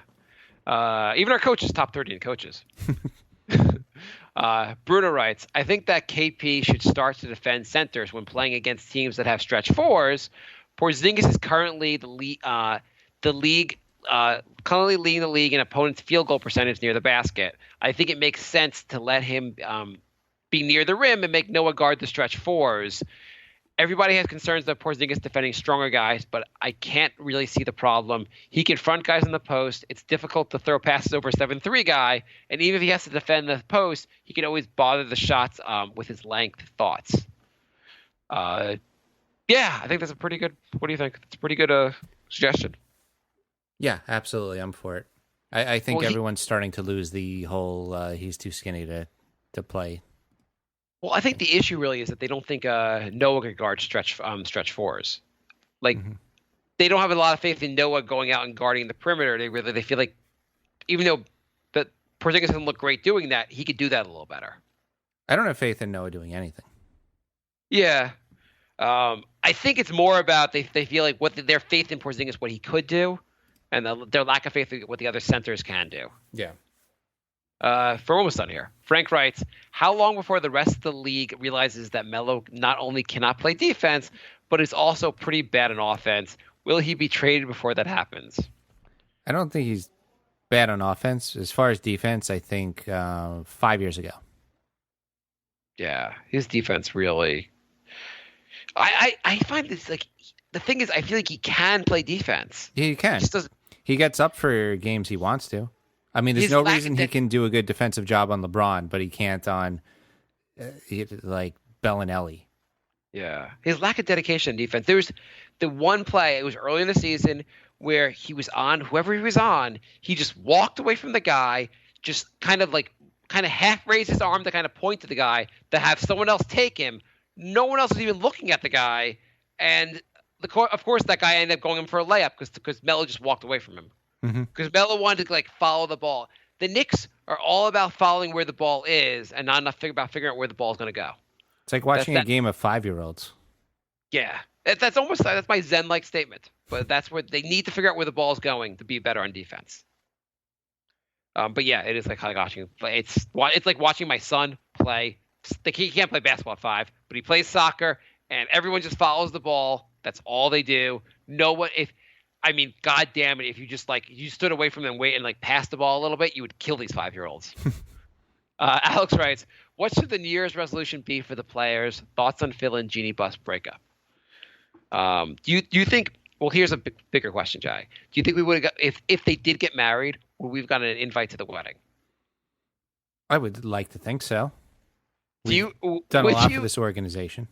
Speaker 7: Even our coaches, top 30 in coaches. Bruno writes, I think that KP should start to defend centers when playing against teams that have stretch fours. Porzingis is currently currently leading the league in opponents' field goal percentage near the basket. I think it makes sense to let him be near the rim and make Noah guard the stretch fours. Everybody has concerns that Porzingis defending stronger guys, but I can't really see the problem. He can front guys in the post. It's difficult to throw passes over a 7-3 guy, and even if he has to defend the post, he can always bother the shots with his length. Thoughts? Yeah, I think that's a pretty good. What do you think? It's a pretty good suggestion.
Speaker 6: Yeah, absolutely. I'm for it. I think everyone's starting to lose the whole he's too skinny to play.
Speaker 7: Well, I think the issue really is that they don't think Noah could guard stretch fours. Like, they don't have a lot of faith in Noah going out and guarding the perimeter. They feel like, even though that Porzingis doesn't look great doing that, he could do that a little better.
Speaker 6: I don't have faith in Noah doing anything.
Speaker 7: Yeah. I think it's more about they feel like their faith in Porzingis, what he could do, and their lack of faith in what the other centers can do.
Speaker 6: Yeah.
Speaker 7: We're almost done here. Frank writes, how long before the rest of the league realizes that Melo not only cannot play defense, but is also pretty bad in offense? Will he be traded before that happens?
Speaker 6: I don't think he's bad on offense. As far as defense, I think 5 years ago.
Speaker 7: Yeah, his defense really. I find this like the thing is I feel like he can play defense.
Speaker 6: Yeah, he can.
Speaker 7: He just doesn't.
Speaker 6: He gets up for games he wants to. I mean, there's
Speaker 7: His
Speaker 6: no
Speaker 7: lack
Speaker 6: reason
Speaker 7: of
Speaker 6: he can do a good defensive job on LeBron, but he can't on like Bellinelli.
Speaker 7: Yeah, his lack of dedication in defense. There was the one play. It was early in the season where he was on whoever he was on. He just walked away from the guy, just kind of half raised his arm to kind of point to the guy to have someone else take him. No one else was even looking at the guy, and of course that guy ended up going in for a layup because Melo just walked away from him. Because Melo wanted to like follow the ball. The Knicks are all about following where the ball is and not enough about figuring out where the ball is going to go.
Speaker 6: It's like watching a game of 5-year-olds.
Speaker 7: Yeah, that's my Zen-like statement. But that's where they need to figure out where the ball is going to be better on defense. But yeah, it is like watching. It's like watching my son play. He can't play basketball at 5, but he plays soccer, and everyone just follows the ball. That's all they do. God damn it, if you just you stood away from them, wait and pass the ball a little bit, you would kill these 5-year-olds. Alex writes, what should the New Year's resolution be for the players? Thoughts on Phil and Jeannie Buss breakup? Do you think? Well, here's a bigger question, Jay. Do you think we would have got if they did get married? Would we've gotten an invite to the wedding?
Speaker 6: I would like to think so.
Speaker 7: We've
Speaker 6: done a lot for this organization.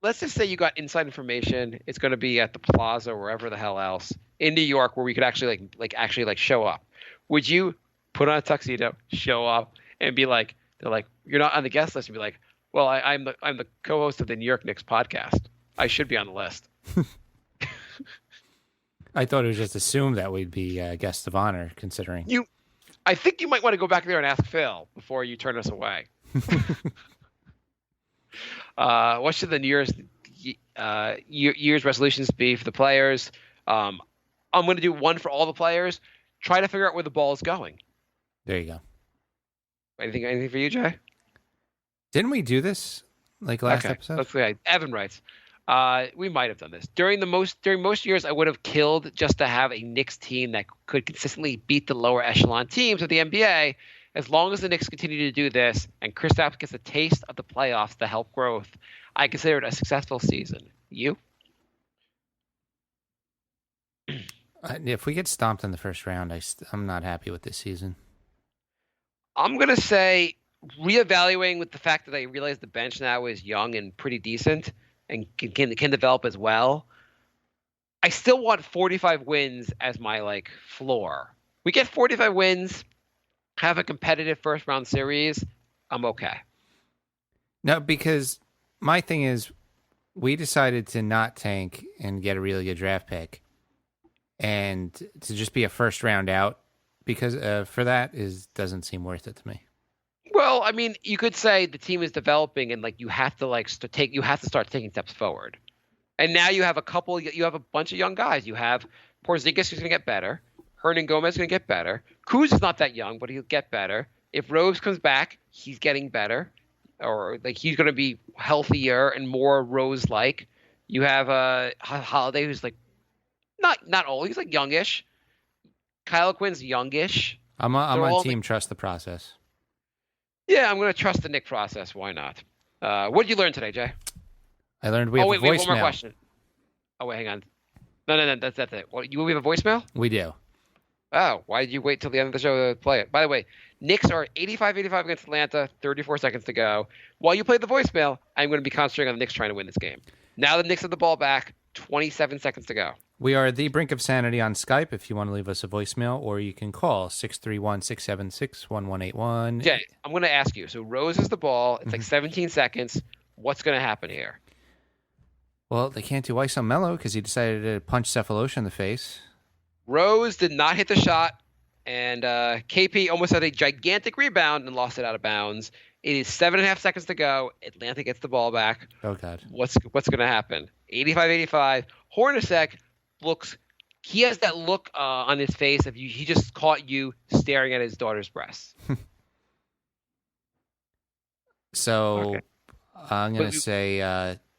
Speaker 7: Let's just say you got inside information. It's going to be at the Plaza or wherever the hell else in New York, where we could actually show up. Would you put on a tuxedo, show up, and be like, they're like, you're not on the guest list, and be like, well, I'm the co-host of the New York Knicks podcast. I should be on the list.
Speaker 6: I thought it was just assumed that we'd be guests of honor, considering.
Speaker 7: I think you might want to go back there and ask Phil before you turn us away. What should the New Year's resolutions be for the players? I'm going to do one for all the players. Try to figure out where the ball is going.
Speaker 6: There you go.
Speaker 7: Anything for you, Jay?
Speaker 6: Didn't we do this last episode?
Speaker 7: Let's see. Evan writes, we might have done this. During most years, I would have killed just to have a Knicks team that could consistently beat the lower echelon teams of the NBA. As long as the Knicks continue to do this and Kristaps gets a taste of the playoffs to help growth, I consider it a successful season. You?
Speaker 6: If we get stomped in the first round, I'm not happy with this season.
Speaker 7: I'm going to say reevaluating with the fact that I realize the bench now is young and pretty decent and can develop as well. I still want 45 wins as my floor. We get 45 wins, have a competitive first round series, I'm okay.
Speaker 6: No, because my thing is we decided to not tank and get a really good draft pick and to just be a first round out because for that doesn't seem worth it to me.
Speaker 7: Well, I mean, you could say the team is developing and you have to start taking steps forward. And now you have a bunch of young guys. You have Porzingis who's going to get better. Hernan Gomez is going to get better. Kuz is not that young, but he'll get better. If Rose comes back, he's getting better. Or he's going to be healthier and more Rose-like. You have Holiday who's not old. He's youngish. Kyle Quinn's youngish.
Speaker 6: I'm on team trust the process.
Speaker 7: Yeah, I'm going to trust the Knick process. Why not? What did you learn today, Jay?
Speaker 6: I learned we have a voicemail.
Speaker 7: Wait, one more question. Oh, wait, hang on. No, that's it. We have a voicemail?
Speaker 6: We do.
Speaker 7: Oh, why did you wait till the end of the show to play it? By the way, Knicks are 85-85 against Atlanta, 34 seconds to go. While you play the voicemail, I'm going to be concentrating on the Knicks trying to win this game. Now the Knicks have the ball back, 27 seconds to go.
Speaker 6: We are The Brink of Sanity on Skype if you want to leave us a voicemail, or you can call 631-676-1181.
Speaker 7: Jay, I'm going to ask you. So Rose has the ball. It's 17 seconds. What's going to happen here?
Speaker 6: Well, they can't do ice on Melo because he decided to punch Cephalosha in the face.
Speaker 7: Rose did not hit the shot, and KP almost had a gigantic rebound and lost it out of bounds. It is 7.5 seconds to go. Atlanta gets the ball back.
Speaker 6: Oh, God.
Speaker 7: What's going to happen? 85-85. Hornacek he has that look on his face of he just caught you staring at his daughter's breasts.
Speaker 6: So okay. I'm going to say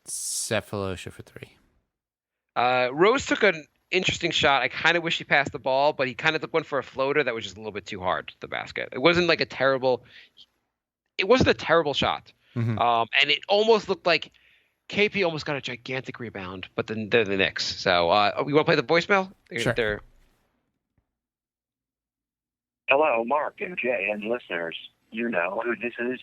Speaker 6: Cephalosha for 3.
Speaker 7: Rose took interesting shot. I kind of wish he passed the ball, but he kind of went for a floater that was just a little bit too hard to the basket. It wasn't a terrible shot.
Speaker 6: Mm-hmm.
Speaker 7: And it almost looked like KP almost got a gigantic rebound, but then they're the Knicks. So we want to play the voicemail?
Speaker 6: Sure.
Speaker 8: Hello, Marc and Jay and listeners. You know who this is?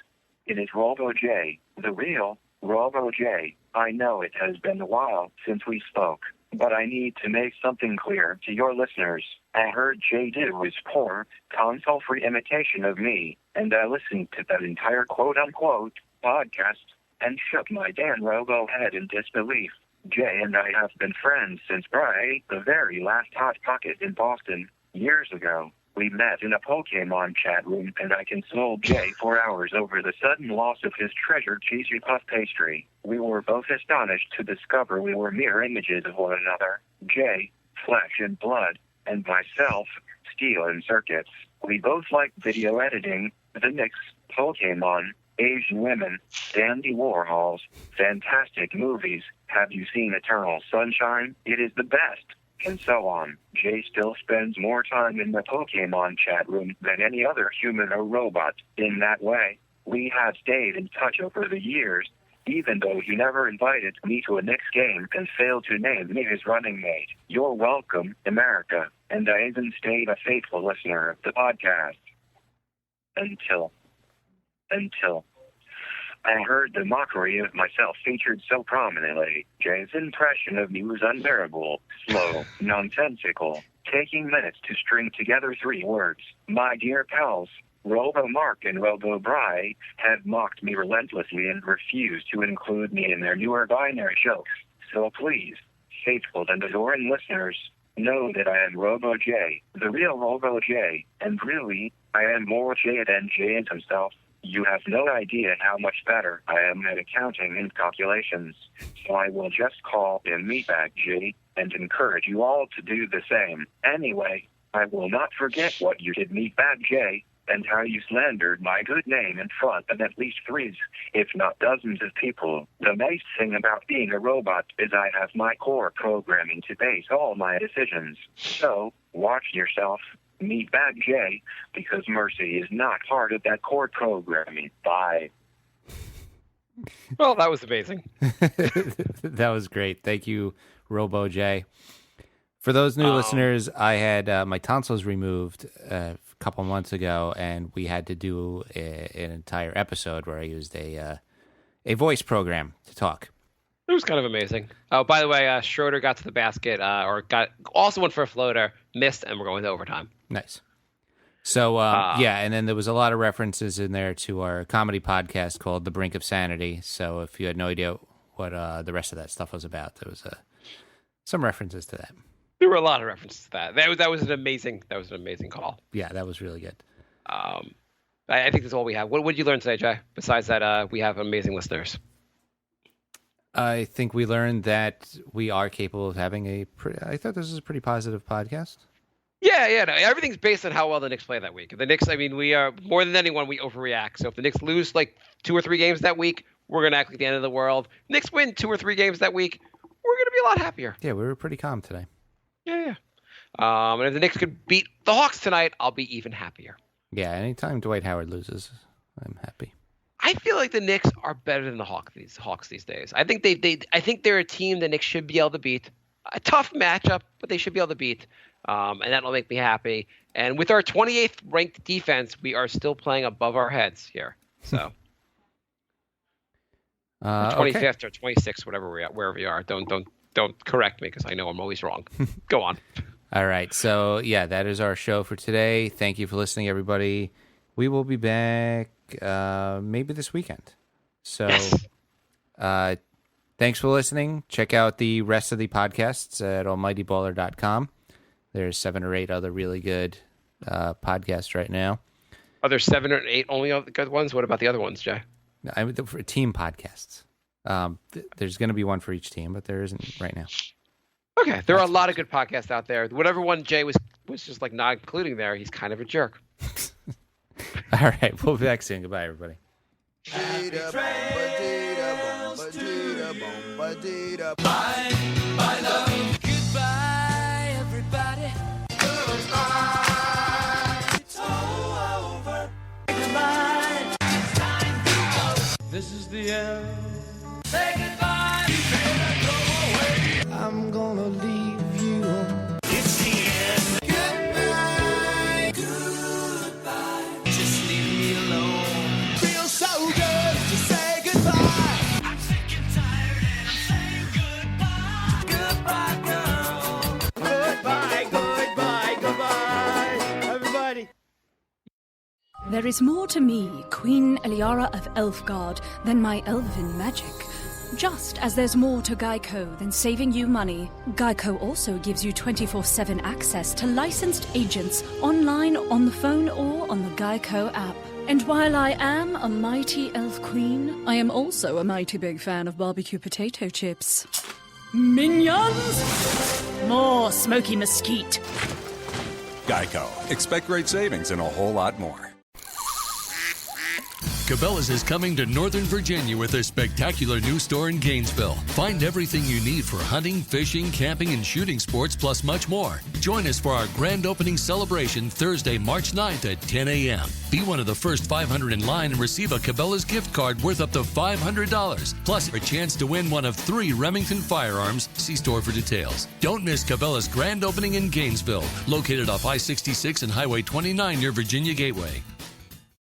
Speaker 8: It is Robo J, the real Robo J. I know it has been a while since we spoke, but I need to make something clear to your listeners. I heard Jay did his poor, console-free imitation of me, and I listened to that entire quote-unquote podcast and shook my damn Robo head in disbelief. Jay and I have been friends since Bry, the very last Hot Pocket in Boston, years ago. We met in a Pokemon chat room, and I consoled Jay for hours over the sudden loss of his treasured cheesy puff pastry. We were both astonished to discover we were mirror images of one another. Jay, flesh and blood, and myself, steel and circuits. We both liked video editing, the Knicks, Pokemon, Asian women, Dandy Warhols, fantastic movies. Have you seen Eternal Sunshine? It is the best. And so on. Jay still spends more time in the Pokemon chat room than any other human or robot. In that way, we have stayed in touch over the years, even though he never invited me to a Knicks game and failed to name me his running mate. You're welcome, America. And I even stayed a faithful listener of the podcast. Until I heard the mockery of myself featured so prominently. Jay's impression of me was unbearable, slow, nonsensical, taking minutes to string together 3 words. My dear pals, Robo Marc and Robo Bry have mocked me relentlessly and refused to include me in their newer binary jokes. So please, faithful and adoring listeners, know that I am Robo J, the real Robo J, and really, I am more J than J is himself. You have no idea how much better I am at accounting and calculations, so I will just call him Meatbag J and encourage you all to do the same. Anyway, I will not forget what you did, Meatbag J, and how you slandered my good name in front of at least 3, if not dozens of people. The nice thing about being a robot is I have my core programming to base all my decisions. So, watch yourself, Meatbag J, because mercy is not part of that core programming. Bye.
Speaker 7: Well, that was amazing.
Speaker 6: That was great. Thank you, Robo J. For those new listeners, I had my tonsils removed a couple months ago, and we had to do an entire episode where I used a voice program to talk.
Speaker 7: It was kind of amazing. Oh, by the way, Schroeder got to the basket, also went for a floater, missed, and we're going to overtime.
Speaker 6: Nice. So, and then there was a lot of references in there to our comedy podcast called The Brink of Sanity. So if you had no idea what the rest of that stuff was about, there was some references to that.
Speaker 7: There were a lot of references to that. That was an amazing call.
Speaker 6: Yeah, that was really good.
Speaker 7: I think that's all we have. What did you learn today, Jay? Besides that, we have amazing listeners.
Speaker 6: I think we learned that we are capable of having I thought this was a pretty positive podcast.
Speaker 7: Yeah, no, everything's based on how well the Knicks play that week. The Knicks, we are, more than anyone, we overreact. So if the Knicks lose 2 or 3 games that week, we're going to act like the end of the world. Knicks win 2 or 3 games that week, we're going to be a lot happier.
Speaker 6: Yeah, we were pretty calm today.
Speaker 7: Yeah. And if the Knicks could beat the Hawks tonight, I'll be even happier.
Speaker 6: Yeah, anytime Dwight Howard loses, I'm happy.
Speaker 7: I feel like the Knicks are better than the Hawks these days. I think I think they're a team the Knicks should be able to beat. A tough matchup, but they should be able to beat. And that'll make me happy. And with our 28th ranked defense, we are still playing above our heads here. So 25th or 26th, wherever we are. Don't correct me because I know I'm always wrong. Go on.
Speaker 6: All right. So yeah, that is our show for today. Thank you for listening, everybody. We will be back maybe this weekend. So thanks for listening. Check out the rest of the podcasts at almightyballer.com. There's 7 or 8 other really good podcasts right now.
Speaker 7: Are there 7 or 8 only other good ones? What about the other ones, Jay?
Speaker 6: I mean, for team podcasts. There's going to be one for each team, but there isn't right now.
Speaker 7: Okay, there are a lot of good podcasts out there. Whatever one Jay was just not including there, he's kind of a jerk.
Speaker 6: All right, we'll be back soon. Goodbye, everybody.
Speaker 5: Bye, love. Goodbye. It's all over. Goodbye. This is the end. Say goodbye. You better go away. I'm gonna leave you. It's the end. Goodbye. Goodbye. Just leave me alone. Feels so good to say goodbye. I'm sick and tired and I'm saying goodbye. Goodbye, girl. Goodbye, goodbye, goodbye. Everybody.
Speaker 1: There is more to me, Queen Eliara of Elfgard, than my elven magic. Just as there's more to Geico than saving you money, Geico also gives you 24/7 access to licensed agents online, on the phone, or on the Geico app. And while I am a mighty elf queen, I am also a mighty big fan of barbecue potato chips. Minions! More smoky mesquite.
Speaker 9: Geico. Expect great savings and a whole lot more.
Speaker 10: Cabela's is coming to Northern Virginia with a spectacular new store in Gainesville. Find everything you need for hunting, fishing, camping, and shooting sports, plus much more. Join us for our grand opening celebration Thursday, March 9th at 10 a.m. Be one of the first 500 in line and receive a Cabela's gift card worth up to $500. Plus, a chance to win one of 3 Remington firearms. See store for details. Don't miss Cabela's grand opening in Gainesville, located off I-66 and Highway 29 near Virginia Gateway.